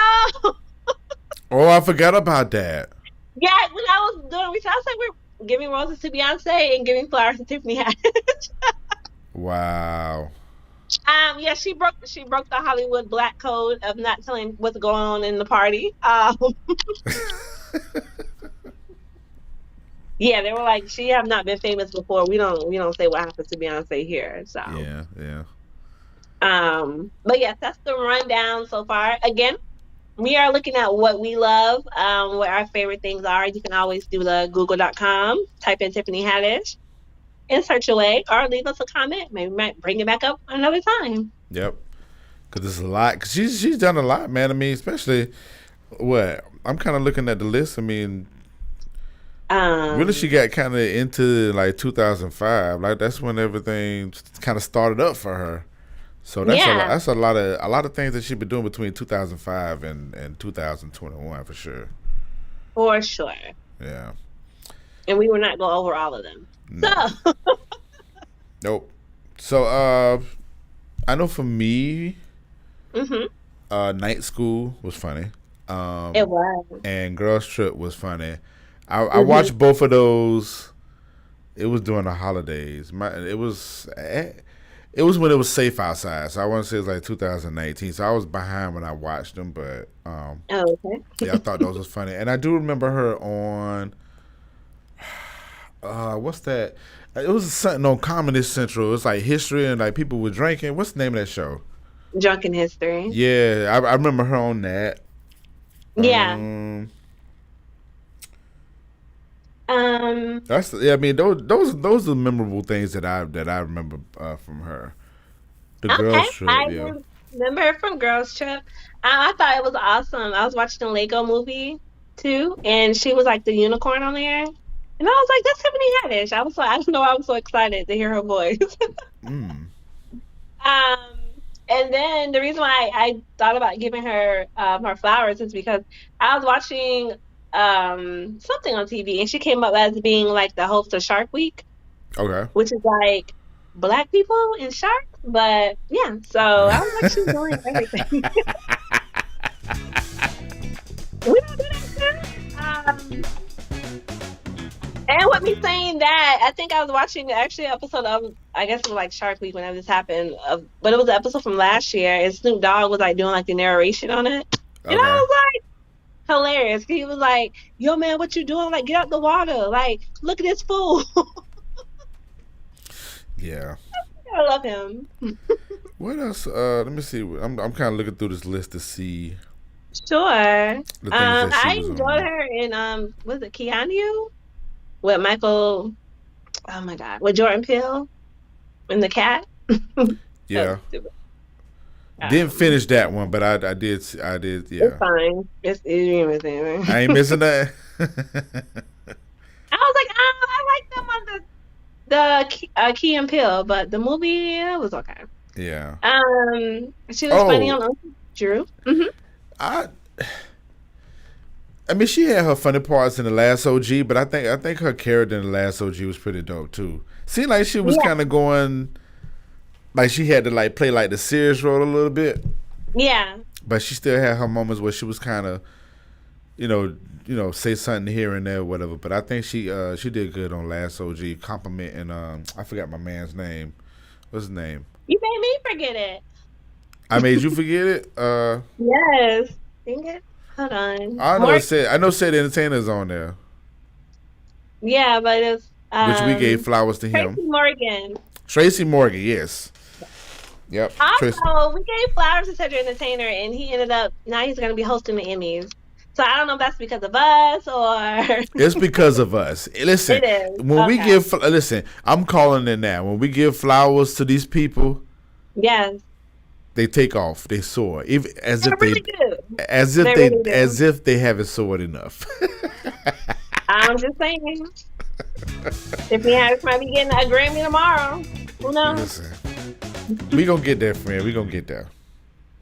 Oh, I forgot about that. Yeah, when I was doing research, I was like, we're giving roses to Beyonce and giving flowers to Tiffany Haddish. Wow. Yeah, she broke the Hollywood black code of not telling what's going on in the party. Yeah, they were like, she have not been famous before. We don't say what happens to Beyonce here. So yeah. But yes, that's the rundown so far. Again, we are looking at what we love, what our favorite things are. You can always do the google.com, type in Tiffany Haddish, and search away, or leave us a comment. Maybe we might bring it back up another time. Yep, because it's a lot. Cause she's done a lot, man. I mean, especially I'm kind of looking at the list. I mean, really, she got kind of into like 2005. Like that's when everything kind of started up for her. So that's a lot of things that she's been doing between 2005 and 2021 for sure. For sure. Yeah. And we will not go over all of them. No. So. Nope. So I know for me, Night School was funny. It was. And Girls Trip was funny. I watched both of those. It was during the holidays. It was when it was safe outside, so I want to say it was like 2019. So I was behind when I watched them, but okay. Yeah, I thought those was funny, and I do remember her on what's that? It was something on Comedy Central. It was like history and like people were drinking. What's the name of that show? Drunken History. Yeah, I remember her on that. Yeah. I mean, those are memorable things that I remember from her. The Girls Trip. I remember her from Girls Trip. I thought it was awesome. I was watching the Lego movie too, and she was like the unicorn on there, and I was like, "That's Tiffany Haddish." I don't know. I was so excited to hear her voice. And then the reason why I thought about giving her her flowers is because I was watching something on TV, and she came up as being like the host of Shark Week. Okay. Which is like black people in sharks, but yeah. So I was like, she's doing everything. We don't do that here. And with me saying that, I think I was watching actually an episode of, I guess it was like Shark Week whenever this happened, but it was an episode from last year, and Snoop Dogg was like doing like the narration on it, and I was like, hilarious. He was like, "Yo, man, what you doing? Like, get out the water! Like, look at this fool." Yeah. I love him. What else? Let me see. I'm kind of looking through this list to see. Sure. I enjoyed her in was it Keanu? With Michael? Oh my God! With Jordan Peele and the cat. Yeah. Didn't finish that one, but I did. Yeah. It's fine. You ain't missing anything. I ain't missing that. I was like, I like them on the Key and Peele, but the movie was okay. Yeah. She was funny on Drew. I mean, she had her funny parts in the last OG, but I think her character in the last OG was pretty dope too. Seemed like she was kind of going, like she had to like play like the serious role a little bit. Yeah. But she still had her moments where she was kind of, you know, say something here and there, or whatever. But I think she did good on last OG, complimenting I forgot my man's name. What's his name? You made me forget it. I made you forget it. Yes. Dang it. Hold on. I know said Entertainer's on there. Yeah, but it's which we gave flowers to him. Tracy Morgan, yes. Yep. Also, we gave flowers to Cedric Entertainer, and he ended up now he's going to be hosting the Emmys. So I don't know if that's because of us or it's because of us. Listen, it is. When we give I'm calling it now. When we give flowers to these people, yes, they take off. They soar, as if they haven't soared enough. I'm just saying. Tiffany Haddish might be getting a Grammy tomorrow. Who knows? Listen, we gonna get there, friend. We gonna get there.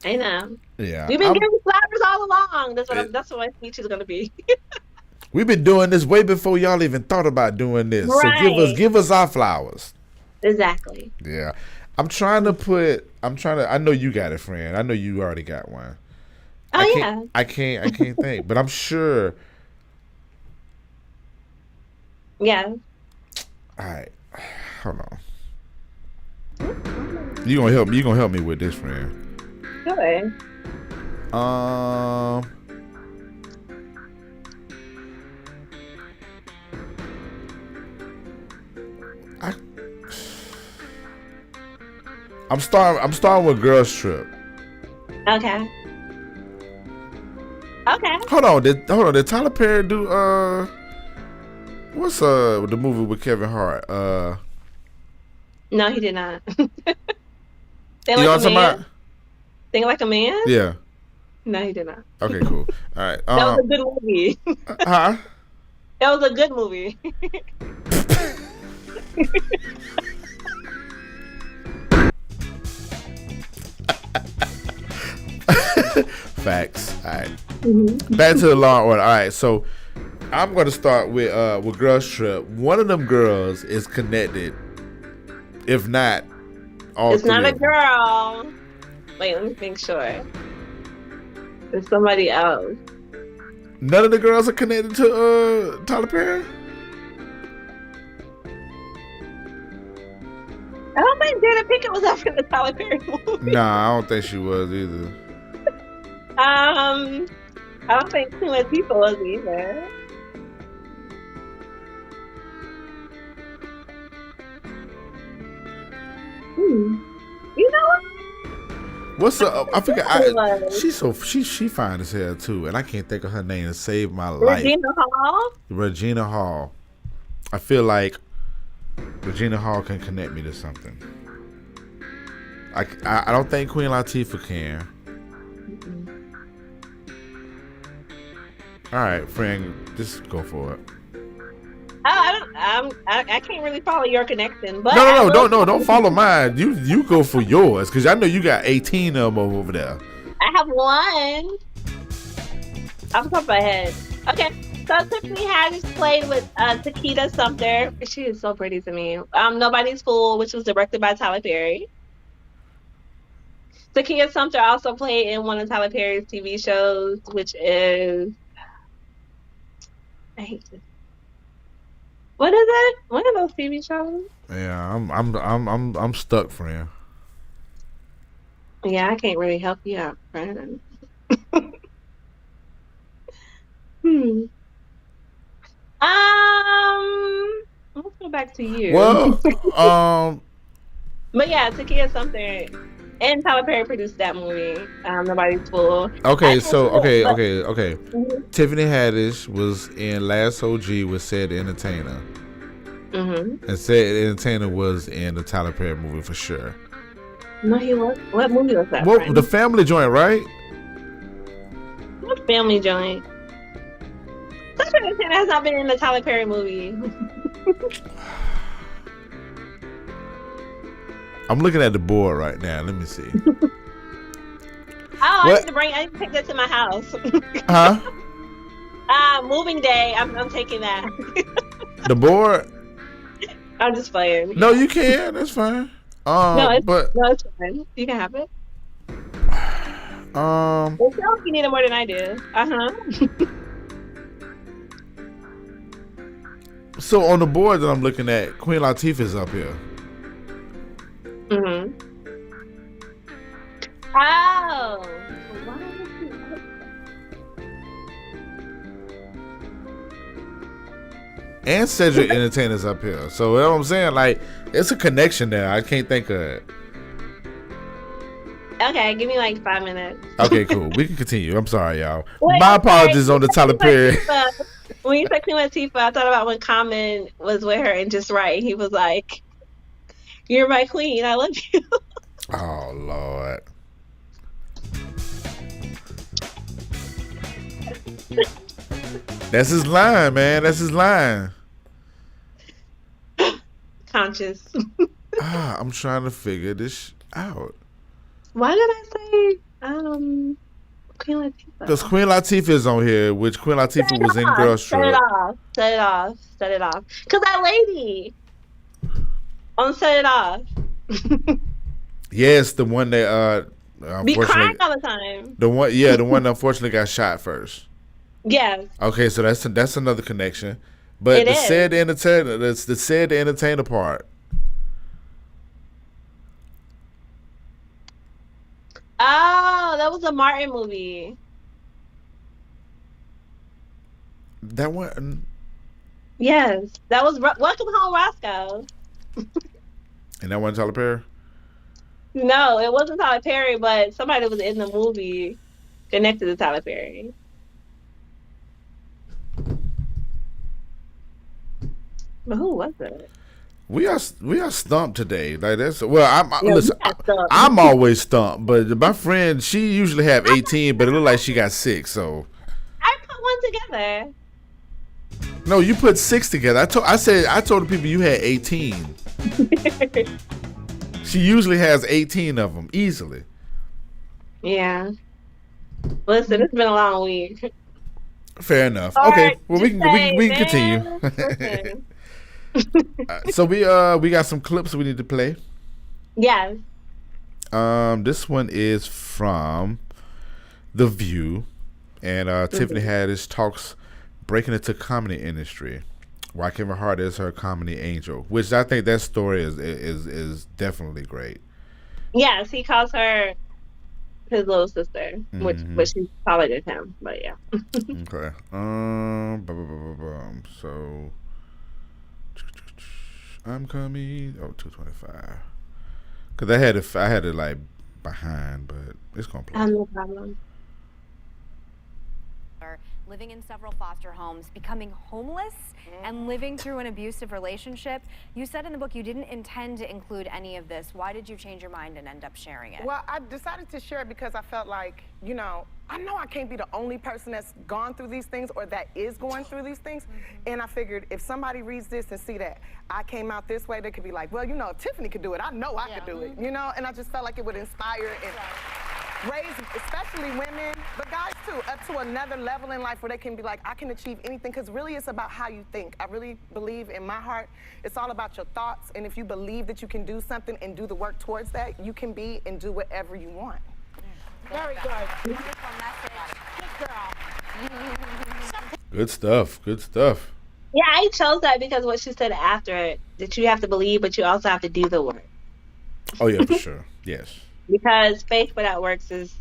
I know. Yeah, we've been giving flowers all along. That's what my speech is gonna be. We've been doing this way before y'all even thought about doing this. Right. So give us our flowers. Exactly. Yeah. I know you got it, friend. I know you already got one. I can't think, but I'm sure. Yeah. All right. Hold on. You gonna help me with this, friend. Good. I'm starting with Girls Trip. Okay. Hold on. Did Tyler Perry do what's the movie with Kevin Hart? No, he did not. You know what I'm talking about? Think Like a Man? Yeah. No, he did not. Okay, cool. All right. That was a good movie. Huh? That was a good movie. Facts. All right. Back to the Law and Order. All right. So I'm going to start with Girls Trip. One of them girls is connected. If not, all it's three not a of them. girl. Wait, let me make sure. It's somebody else. None of the girls are connected to Tyler Perry? I don't think Jada Pinkett was up in the Tyler Perry movie. Nah, I don't think she was either. I don't think too much people was either. You know what? What's up? I forget. She fine as hell too, and I can't think of her name to save my life. Regina Hall. I feel like Regina Hall can connect me to something. I don't think Queen Latifah can. All right, friend, just go for it. I can't really follow your connection, but don't follow mine. You go for yours because I know you got 18 of them over there. I have one. Off the top of my head. Okay, so Tiffany Haddish played with Takeda Sumter. She is so pretty to me. Nobody's Fool, which was directed by Tyler Perry. Takeda Sumter also played in one of Tyler Perry's TV shows, which is I hate this. What is it? One of those TV shows? Yeah, I'm stuck, friend. Yeah, I can't really help you out, friend. Let's go back to you. Well, but yeah, Takeda Sumter and Tyler Perry produced that movie. Nobody's Fool. Okay. Mm-hmm. Tiffany Haddish was in Last OG with Said Entertainer. Mm-hmm. And Said Entertainer was in the Tyler Perry movie for sure. No, he was. What movie was that? Well, Friend? the family joint, right? What family joint? Such an has not been in the Tyler Perry movie. I'm looking at the board right now. Let me see. Oh, What? I need to take that to my house. Huh? Moving day. I'm taking that. The board? I'm just playing. No, you can. That's fine. No, it's fine. You can have it. It sounds like you need it more than I do. So on the board that I'm looking at, Queen Latifah's up here. Oh. Why And Cedric Entertainer's up here. So you know what I'm saying? Like, it's a connection there. I can't think of it. Okay, give me like 5 minutes. Okay, cool. We can continue. I'm sorry, y'all. Wait, My I'm sorry. apologies on the Tyler Perry. When you said Queen Latifah, I thought about when Common was with her and Just Right. He was like, "You're my queen. I love you." Oh, Lord. That's his line, man. That's his line. Conscious. I'm trying to figure this out. Why did I say Queen Latifah? Because Queen Latifah is on here, which Queen Latifah was in Girls Set Trip. it off. Because that lady on Set It Off. Yes, the one that Be crying unfortunately, all the time. the one that unfortunately got shot first. Yes. Okay, so that's another connection. But It is. said entertainer, that's the said the entertainer part. Oh, that was a Martin movie. That one. Yes. That was Welcome Home, Roscoe. And that one Tyler Perry. No, it wasn't Tyler Perry, but somebody that was in the movie connected to Tyler Perry. But who was it? We are stumped today. Like that's I'm Yeah, listen. we got stumped. I'm always stumped, but my friend she usually have 18, but it look like she got 6. So I put one together. no, you put 6 together. I told the people you had 18. She usually has 18 of them easily. Yeah. Listen, it's been a long week. Fair enough. All Okay, right, well we can continue. Listen. So we got some clips we need to play. Yes. This one is from The View, and Tiffany Haddish talks breaking into comedy industry. Why Kevin Hart is her comedy angel, which I think that story is definitely great. Yes, he calls her his little sister, which she's taller than him, but yeah. Okay. So I'm coming. 225. Cause I had it like behind, but it's gonna play. No problem. Living in several foster homes, becoming homeless, and living through an abusive relationship. You said in the book you didn't intend to include any of this. Why did you change your mind and end up sharing it? Well, I decided to share it because I felt like, I know I can't be the only person that's gone through these things or that is going through these things. And I figured if somebody reads this and see that I came out this way, they could be like, well, if Tiffany could do it, I know I could do it, And I just felt like it would inspire and raise, especially women, but guys too, up to another level in life where they can be like, I can achieve anything, because really it's about how you think. I really believe in my heart, it's all about your thoughts, and if you believe that you can do something and do the work towards that, you can be and do whatever you want. Very good. Wonderful message. Good girl. Good stuff. Yeah, I chose that because what she said after it, that you have to believe, but you also have to do the work. Oh yeah, for sure. Yes. Because faith without works is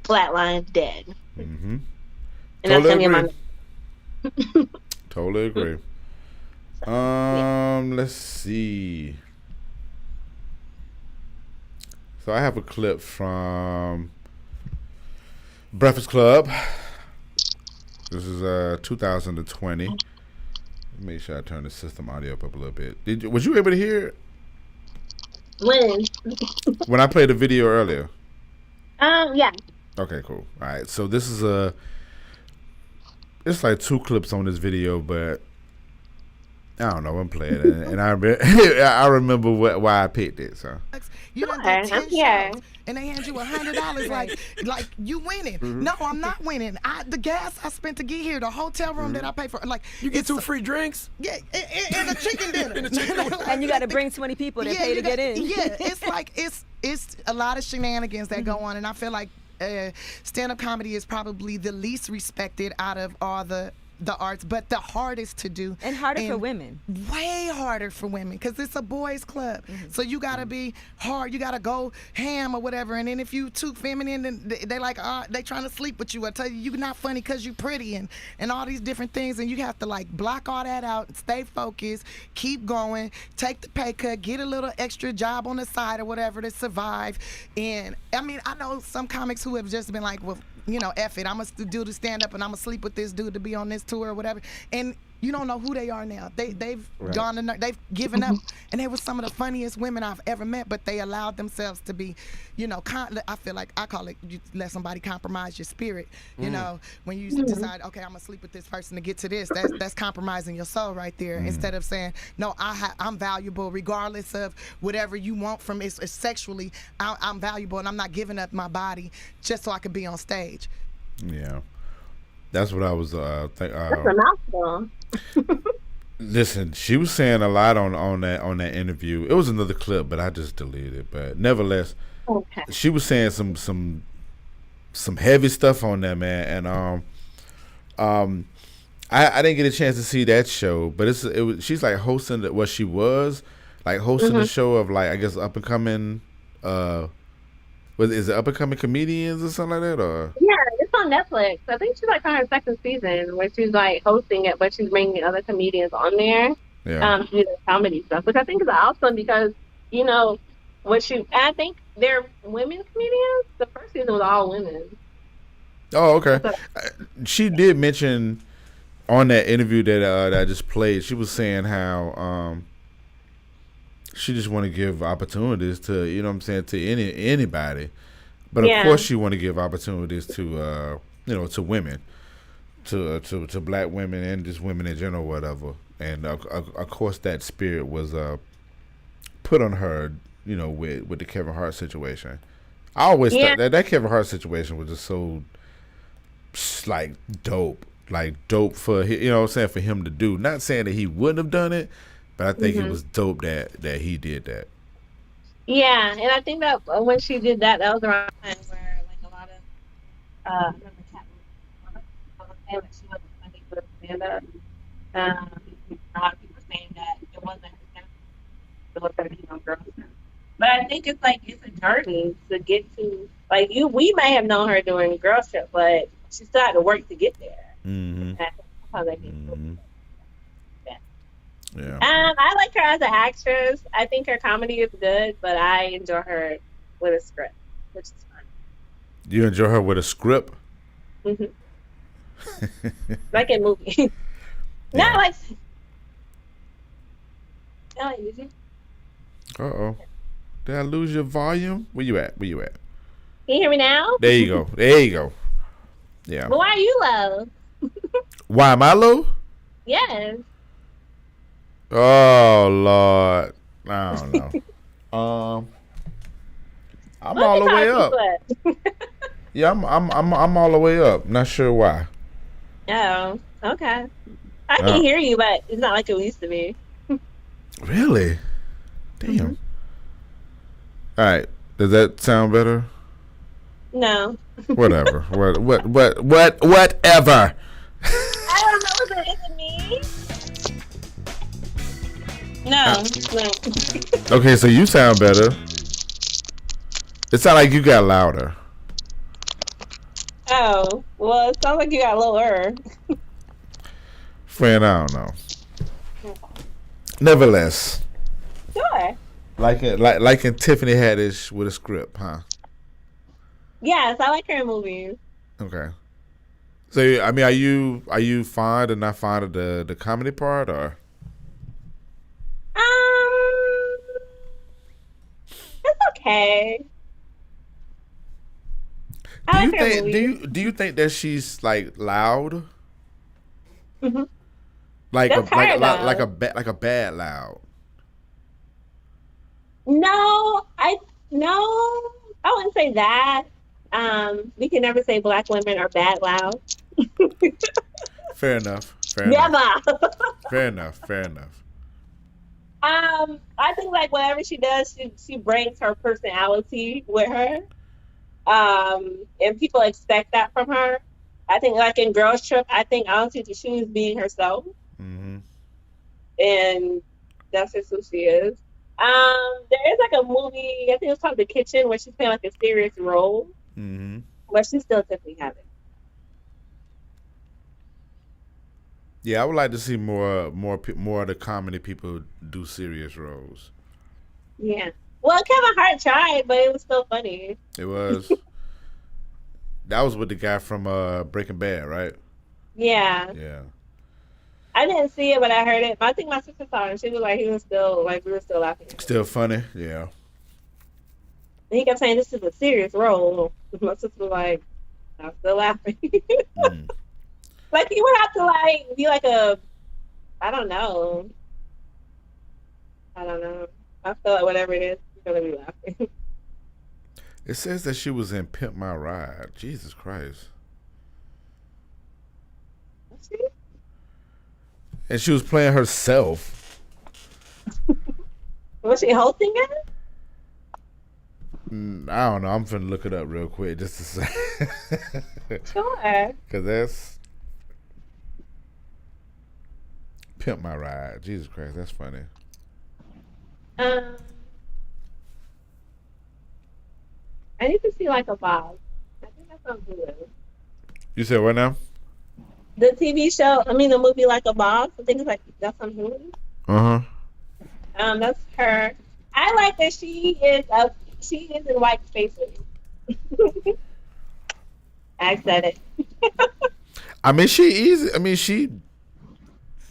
flatline dead. Mm-hmm. And that's gonna be my Totally agree. Let's see. So I have a clip from Breakfast Club. This is 2020. Make sure I turn the system audio up a little bit. Was you able to hear it? When? When I played the video earlier. Yeah. Okay, cool. All right, so this is it's like 2 clips on this video, but I don't know. I'm playing it, and I remember why I picked it. So you done did 10 shows, and they hand you $100 like you winning. No, I'm not winning. The gas I spent to get here, the hotel room that I paid for, like you get 2 free drinks. Yeah, and a chicken dinner. And you got to bring 20 people to pay to get in. Yeah, it's like it's a lot of shenanigans that go on, and I feel like stand-up comedy is probably the least respected out of all the arts, but the hardest to do. And harder for women. Way harder for women, because it's a boys club. So you got to be hard. You got to go ham or whatever. And then if you too feminine, then they like, they trying to sleep with you. I tell you, you're not funny because you pretty and all these different things. And you have to like block all that out, stay focused, keep going, take the pay cut, get a little extra job on the side or whatever to survive. And I mean, I know some comics who have just been like, well, you know, F it, I'm going to do the stand-up and I'm going to sleep with this dude to be on this tour or whatever. And you don't know who they are now. They've gone to, they've given up. And they were some of the funniest women I've ever met, but they allowed themselves to be, you know, I feel like, I call it, you let somebody compromise your spirit. You know, when you decide, okay, I'm going to sleep with this person to get to this, that's compromising your soul right there. Instead of saying, no, I'm valuable regardless of whatever you want from it sexually. I'm valuable and I'm not giving up my body just so I can be on stage. yeah, that's what I was That's a mouthful. Listen, she was saying a lot on that interview. It was another clip, but I just deleted it. But nevertheless, she was saying some heavy stuff on that, man. And I didn't get a chance to see that show, but she's like hosting she was like hosting the show of like, I guess, up and coming is it up and coming comedians or something like that, or? Yeah, it's on Netflix. I think she's like on her second season where she's like hosting it, but she's bringing other comedians on there. Yeah. To do the comedy stuff, which I think is awesome because, you know, I think they're women comedians. The first season was all women. Oh, okay. She did mention on that interview that I just played, she was saying how she just want to give opportunities to, you know what I'm saying, to anybody. But of course she want to give opportunities to you know, to women, to black women and just women in general, whatever. And of course that spirit was put on her, you know, with the Kevin Hart situation. I always thought that Kevin Hart situation was just so like dope for, you know what I'm saying, for him to do. Not saying that he wouldn't have done it, but I think it was dope that he did that. Yeah, and I think that when she did that was around the time where like a lot of I remember Cactus was saying that she wasn't funny for stand up. A lot of people were saying that it wasn't her stand up, it was her, you know, girl. But I think it's like it's a journey to get to, like, we may have known her doing Girl Trip, but she still had to work to get there. And I think that's how they get Yeah. I like her as an actress. I think her comedy is good, but I enjoy her with a script, which is fun. You enjoy her with a script? Like in movies. Not like music. Uh-oh. Did I lose your volume? Where you at? Can you hear me now? There you go. Yeah. But why are you low? Why am I low? Yes. Oh Lord, I don't know. I'm all the way up. Yeah, I'm all the way up. Not sure why. Oh, okay. I can hear you, but it's not like it used to be. Really? Damn. All right. Does that sound better? No. Whatever. Whatever. I don't know if it isn't me. No. Okay, so you sound better. It sounds like you got louder. Oh, well, it sounds like you got lower. Friend, I don't know. Nevertheless. Sure. Like in Tiffany Haddish with a script, huh? Yes, I like her in movies. Okay. So, I mean, are you fond or not fond of the comedy part, or? okay. Do you think do you think that she's like loud? Mm-hmm. Like That's her, though. like a bad loud. No, I wouldn't say that. We can never say black women are bad loud. Fair enough. Never. Fair enough. Fair enough. I think like whatever she does, she brings her personality with her. And people expect that from her. I think like in Girls Trip, I honestly she was being herself. Mm-hmm. And that's just who she is. There is like a movie, I think it's called The Kitchen, where she's playing like a serious role. Mm-hmm. But she's still Tiffany Haddish. Yeah, I would like to see more of the comedy people do serious roles. Yeah. Well, Kevin Hart tried, but it was still funny. It was. That was with the guy from Breaking Bad, right? Yeah. Yeah. I didn't see it, but I heard it. But I think my sister saw it, and she was like, we were still laughing. Still funny, yeah. And he kept saying, this is a serious role. My sister was like, I'm still laughing. Like, you would have to, like, be like I don't know. I feel like whatever it is, you're going to be laughing. It says that she was in Pimp My Ride. Jesus Christ. Was she? And she was playing herself. Was she hosting it? I don't know. I'm finna look it up real quick just to say. Sure. Because that's Pimp My Ride. Jesus Christ, that's funny. I need to see like a box. I think that's on Hulu. You said what now? The TV show, the movie Like a Boss. I think it's like that's on Hulu. That's her. I like that she is in white spaces. I said it.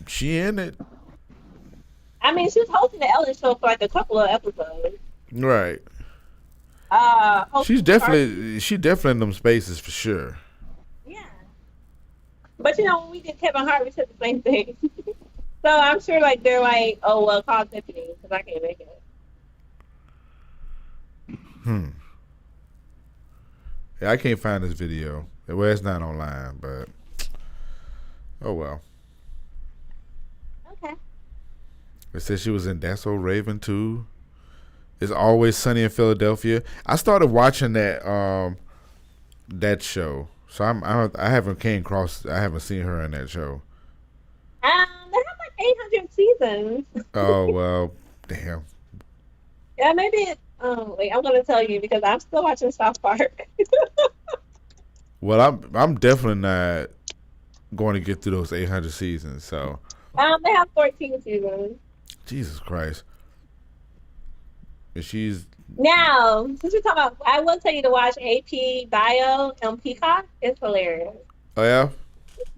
She in it. She was hosting the Ellen Show for like a couple of episodes. Right. She definitely in them spaces for sure. Yeah. But when we did Kevin Hart, we said the same thing. So I'm sure like they're like, oh well, call Tiffany because I can't make it. Yeah, I can't find this video. Well, it's not online, but oh well. Okay. It says she was in That's So Raven too. It's Always Sunny in Philadelphia. I started watching that show, so I haven't seen her in that show. They have like 800 seasons. Oh well, damn. Yeah, maybe. Wait, I'm gonna tell you because I'm still watching South Park. Well, I'm definitely not going to get through those 800 seasons. So. They have 14 seasons. Jesus Christ. And she's now, since we're talking about, I will tell you to watch AP Bio on Peacock. It's hilarious. Oh yeah.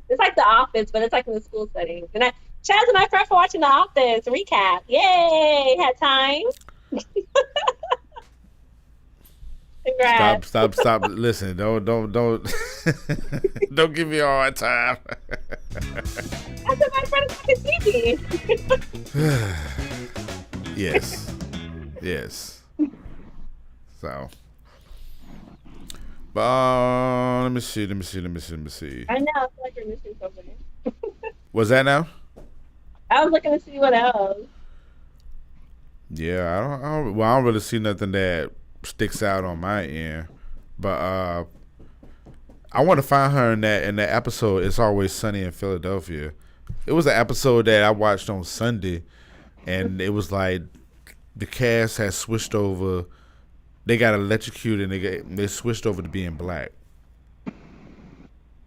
It's like The Office, but it's like in the school setting. And Chaz and my friend for watching The Office recap. Yay! Had time. Congrats. Stop. Listen, don't don't give me a hard time. I said my friend is watching TV. Yes. So, but let me see. I know. I feel like you're missing something. What's that now? I was looking to see what else. Yeah, I don't really see nothing that sticks out on my end, but I want to find her in that episode. It's Always Sunny in Philadelphia. It was an episode that I watched on Sunday, and it was like the cast had switched over. They got electrocuted, and they switched over to being black.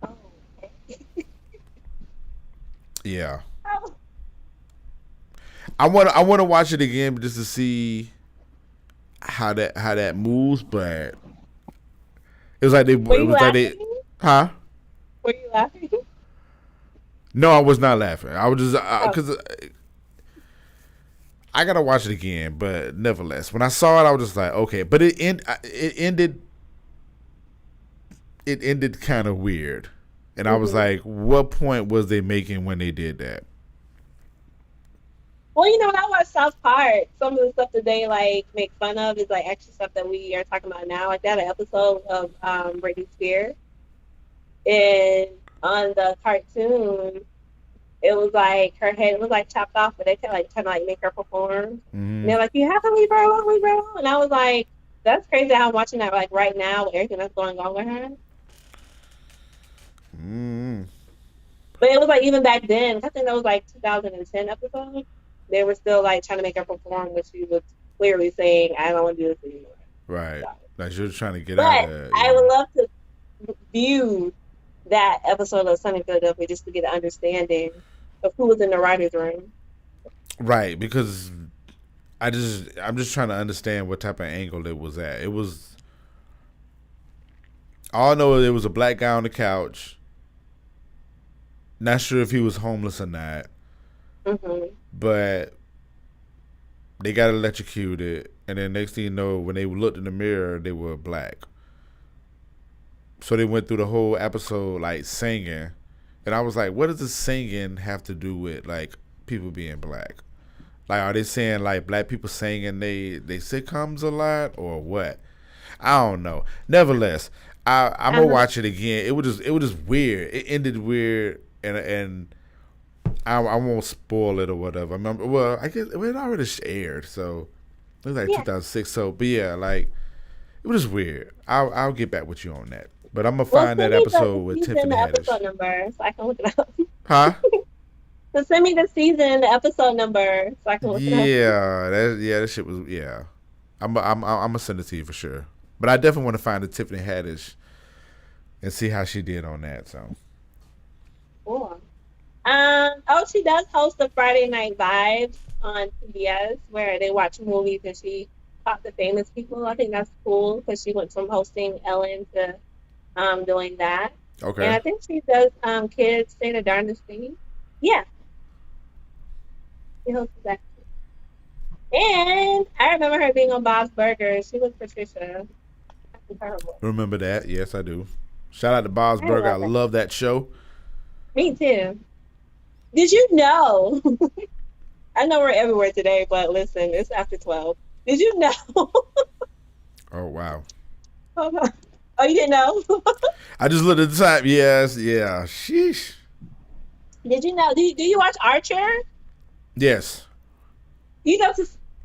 Oh, okay. Yeah. Oh. I want to watch it again just to see how that moves, but it was like they Were you laughing? Huh? Were you laughing? No, I was not laughing. I was just because I gotta watch it again, but nevertheless, when I saw it, I was just like, okay. But it ended kind of weird, and I was like, what point was they making when they did that? Well, you know, when I watch South Park, some of the stuff that they like make fun of is like extra stuff that we are talking about now. Like that episode of Britney Spears, and on the cartoon, it was like her head was like chopped off, but they kept like trying to like make her perform. And they're like, "You have to leave her alone, leave her alone." And I was like, "That's crazy." How I'm watching that like right now with everything that's going on with her. But it was like even back then, I think that was like 2010 episode. They were still like trying to make her perform, which she was clearly saying, "I don't want to do this anymore." Right. So. Like she was trying to get But out of that. I would love to view that episode of Sunny Philadelphia just to get an understanding of who was in the writer's room. Right, because I'm just trying to understand what type of angle it was at. It was, all I know is it was a black guy on the couch. Not sure if he was homeless or not. But they got electrocuted, and then next thing you know, when they looked in the mirror, they were black. So they went through the whole episode like singing, and I was like, what does the singing have to do with like people being black? Like, are they saying like black people singing they sitcoms a lot or what? I don't know. Nevertheless, I'm gonna watch it again. It was just weird. It ended weird, and I won't spoil it or whatever. I remember, well, I guess it already aired, so it was like 2006. So, but yeah, like it was just weird. I'll get back with you on that. But I'm gonna find that episode with Tiffany Haddish. Episode number so I can look it up. Huh? So send me the season, the episode number, so I can look it up. That shit was I'm gonna send it to you for sure. But I definitely want to find the Tiffany Haddish and see how she did on that. So. Cool. She does host the Friday Night Vibes on PBS where they watch movies and she talks to famous people. I think that's cool because she went from hosting Ellen to doing that. Okay. And I think she does Kids Say the Darndest Thing. Yeah. She hosts that. And I remember her being on Bob's Burgers. She was Patricia. That's incredible. Remember that? Yes, I do. Shout out to Bob's Burger. I love that show. Me too. Did you know? I know we're everywhere today, but listen, it's after 12. Did you know? Oh, wow. Hold on. Oh, you didn't know? I just looked at the time. Yes, yeah. Sheesh. Did you know? Do you watch Archer? Yes. You know,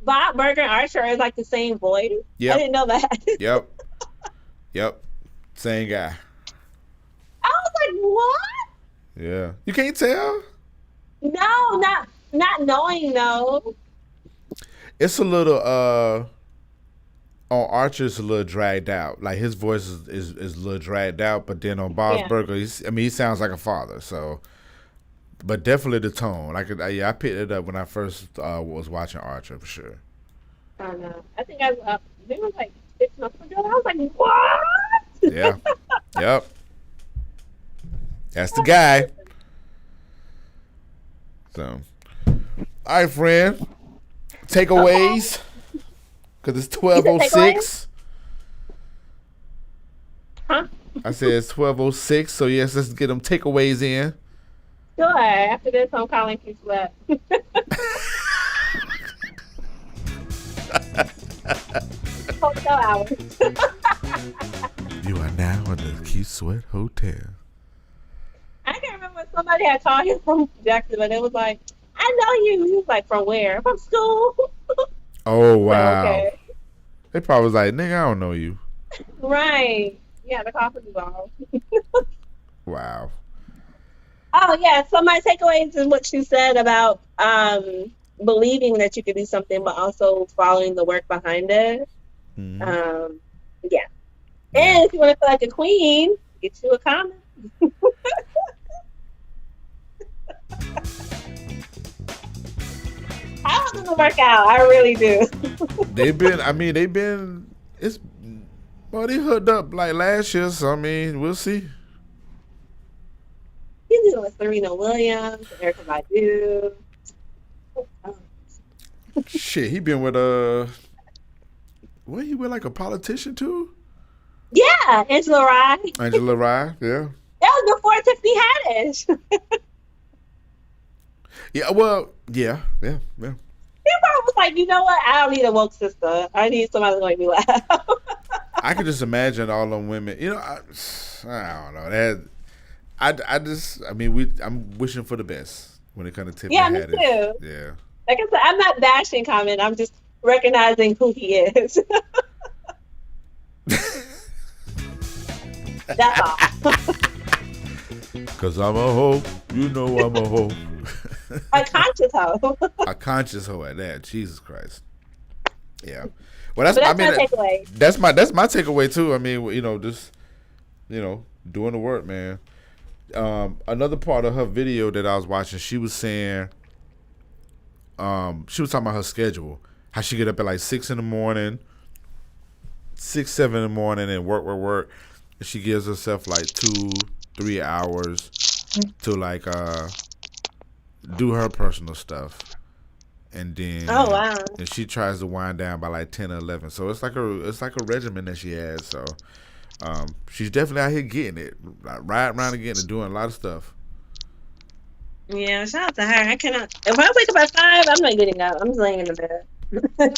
Bob Burger and Archer is like the same voice. Yep. I didn't know that. Yep. Same guy. I was like, what? Yeah. You can't tell? No, not knowing, no. It's a little on Archer it's a little dragged out. Like his voice is a little dragged out, but then on Bob's Burger, he sounds like a father, so but definitely the tone. I picked it up when I first was watching Archer for sure. I don't know. I think it was like 6 months ago. I was like, what? Yeah. Yep. That's the guy. So, all right, friend. Takeaways, because it's 12:06. Huh? I said it's 12:06. So yes, let's get them takeaways in. Sure. After this, I'm calling Q Sweat. Hotel hours. You are now at the Q Sweat Hotel. I can't remember when somebody had called him from Jackson, but it was like, I know you. He was like, from where? From school. Oh, wow. Okay. They probably was like, nigga, I don't know you. Right. Yeah, the coffee involved. Wow. Oh, yeah. So my takeaways is what you said about believing that you could do something, but also following the work behind it. Mm-hmm. Yeah. And if you want to feel like a queen, get you a comment. I want them to work out. I really do. they hooked up like last year, so I mean, we'll see. He's doing with Serena Williams, Erica Badu. Shit, he been with what, he with like a politician too? Yeah, Angela Rye. Angela Rye, yeah. That was before Tiffany Haddish. Yeah, well, yeah. He probably was like, you know what? I don't need a woke sister. I need somebody to make me laugh. I could just imagine all them women. You know, I don't know that. I'm wishing for the best when it comes to Tiffany Haddish. Me too. Yeah. Like I said, I'm not bashing Common. I'm just recognizing who he is. That's all. Cause I'm a hoe. You know I'm a hoe. A conscious hoe. A conscious hoe at that. Jesus Christ. Yeah. Well, that's my takeaway. That's my takeaway too. I mean, just doing the work, man. Another part of her video that I was watching, she was saying, she was talking about her schedule, how she get up at like 6 in the morning, 7 in the morning, and work. And she gives herself like 2-3 hours to like do her personal stuff, and then and she tries to wind down by like 10 or 11. So it's like a regimen that she has. So she's definitely out here getting it, riding around and getting it, doing a lot of stuff. Yeah, shout out to her. I cannot. If I wake up at 5, I'm not getting up. I'm just laying in the bed.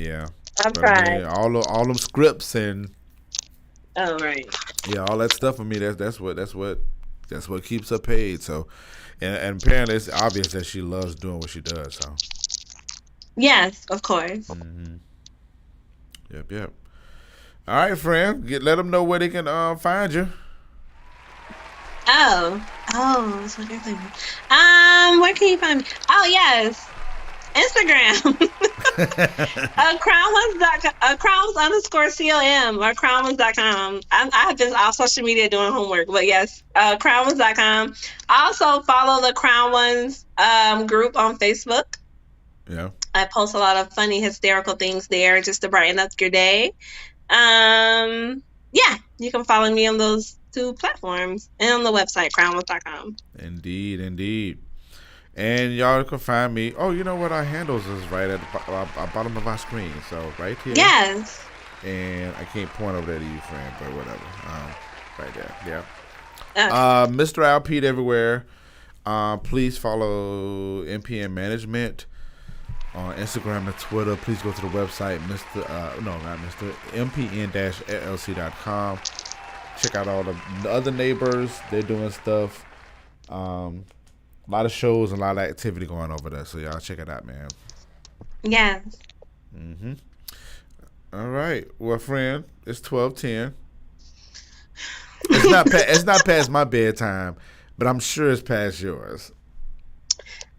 Yeah, I'm trying. Yeah, all them scripts and. Oh right. Yeah, all that stuff for me. That's what keeps her paid. So, and apparently it's obvious that she loves doing what she does. So. Yes, of course. Mm-hmm. Yep. All right, friend. Let them know where they can find you. Oh, that's what you're thinking. Where can you find me? Oh yes, Instagram. crowns_COM or crowns.com. I have been off social media doing homework, but yes, crowns.com. Also follow the Crown Ones group on Facebook. Yeah. I post a lot of funny, hysterical things there just to brighten up your day. Yeah, you can follow me on those 2 platforms and on the website, crowns.com. Indeed. And y'all can find me. Oh, you know what? Our handles is right at the bottom of our screen. So right here. Yes. And I can't point over there to you, friend, but whatever. Right there. Yeah. Okay. Mr. Alpete everywhere. Please follow MPN Management on Instagram and Twitter. Please go to the website, MPN-LLC.com. Check out all the other neighbors. They're doing stuff. A lot of shows and a lot of activity going over there. So y'all check it out, man. Yes. Mm-hmm. All right. Well, friend, it's 12:10. It's not past my bedtime, but I'm sure it's past yours.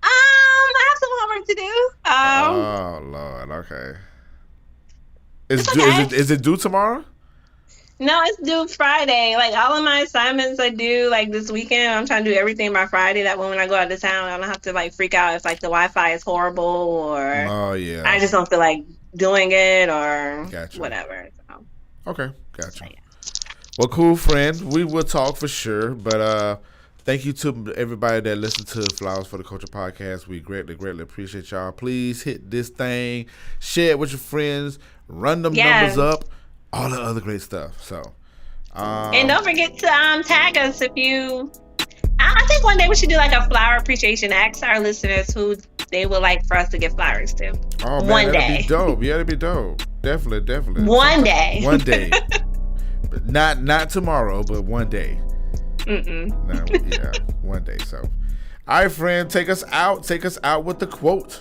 I have some homework to do. Oh Lord. Okay. Is it due tomorrow? No, it's due Friday. Like all of my assignments I do like this weekend. I'm trying to do everything by Friday. That way when I go out of town, I don't have to like freak out if like the Wi-Fi is horrible or I just don't feel like doing it or whatever. So. Okay, gotcha. Yeah. Well, cool, friend. We will talk for sure. But thank you to everybody that listened to Flowers for the Culture podcast. We greatly appreciate y'all. Please hit this thing, share it with your friends, run them numbers up. All the other great stuff. So, and don't forget to tag us if you. I think one day we should do like a flower appreciation. Ask our listeners who they would like for us to give flowers to. Oh man, one day. That'd be dope. Yeah, that'd be dope. Definitely. One day. Not tomorrow, but one day. No, yeah, one day. So, all right, friend, take us out. Take us out with the quote.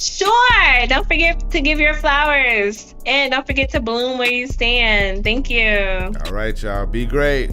Sure. Don't forget to give your flowers. And don't forget to bloom where you stand. Thank you. All right, y'all. Be great.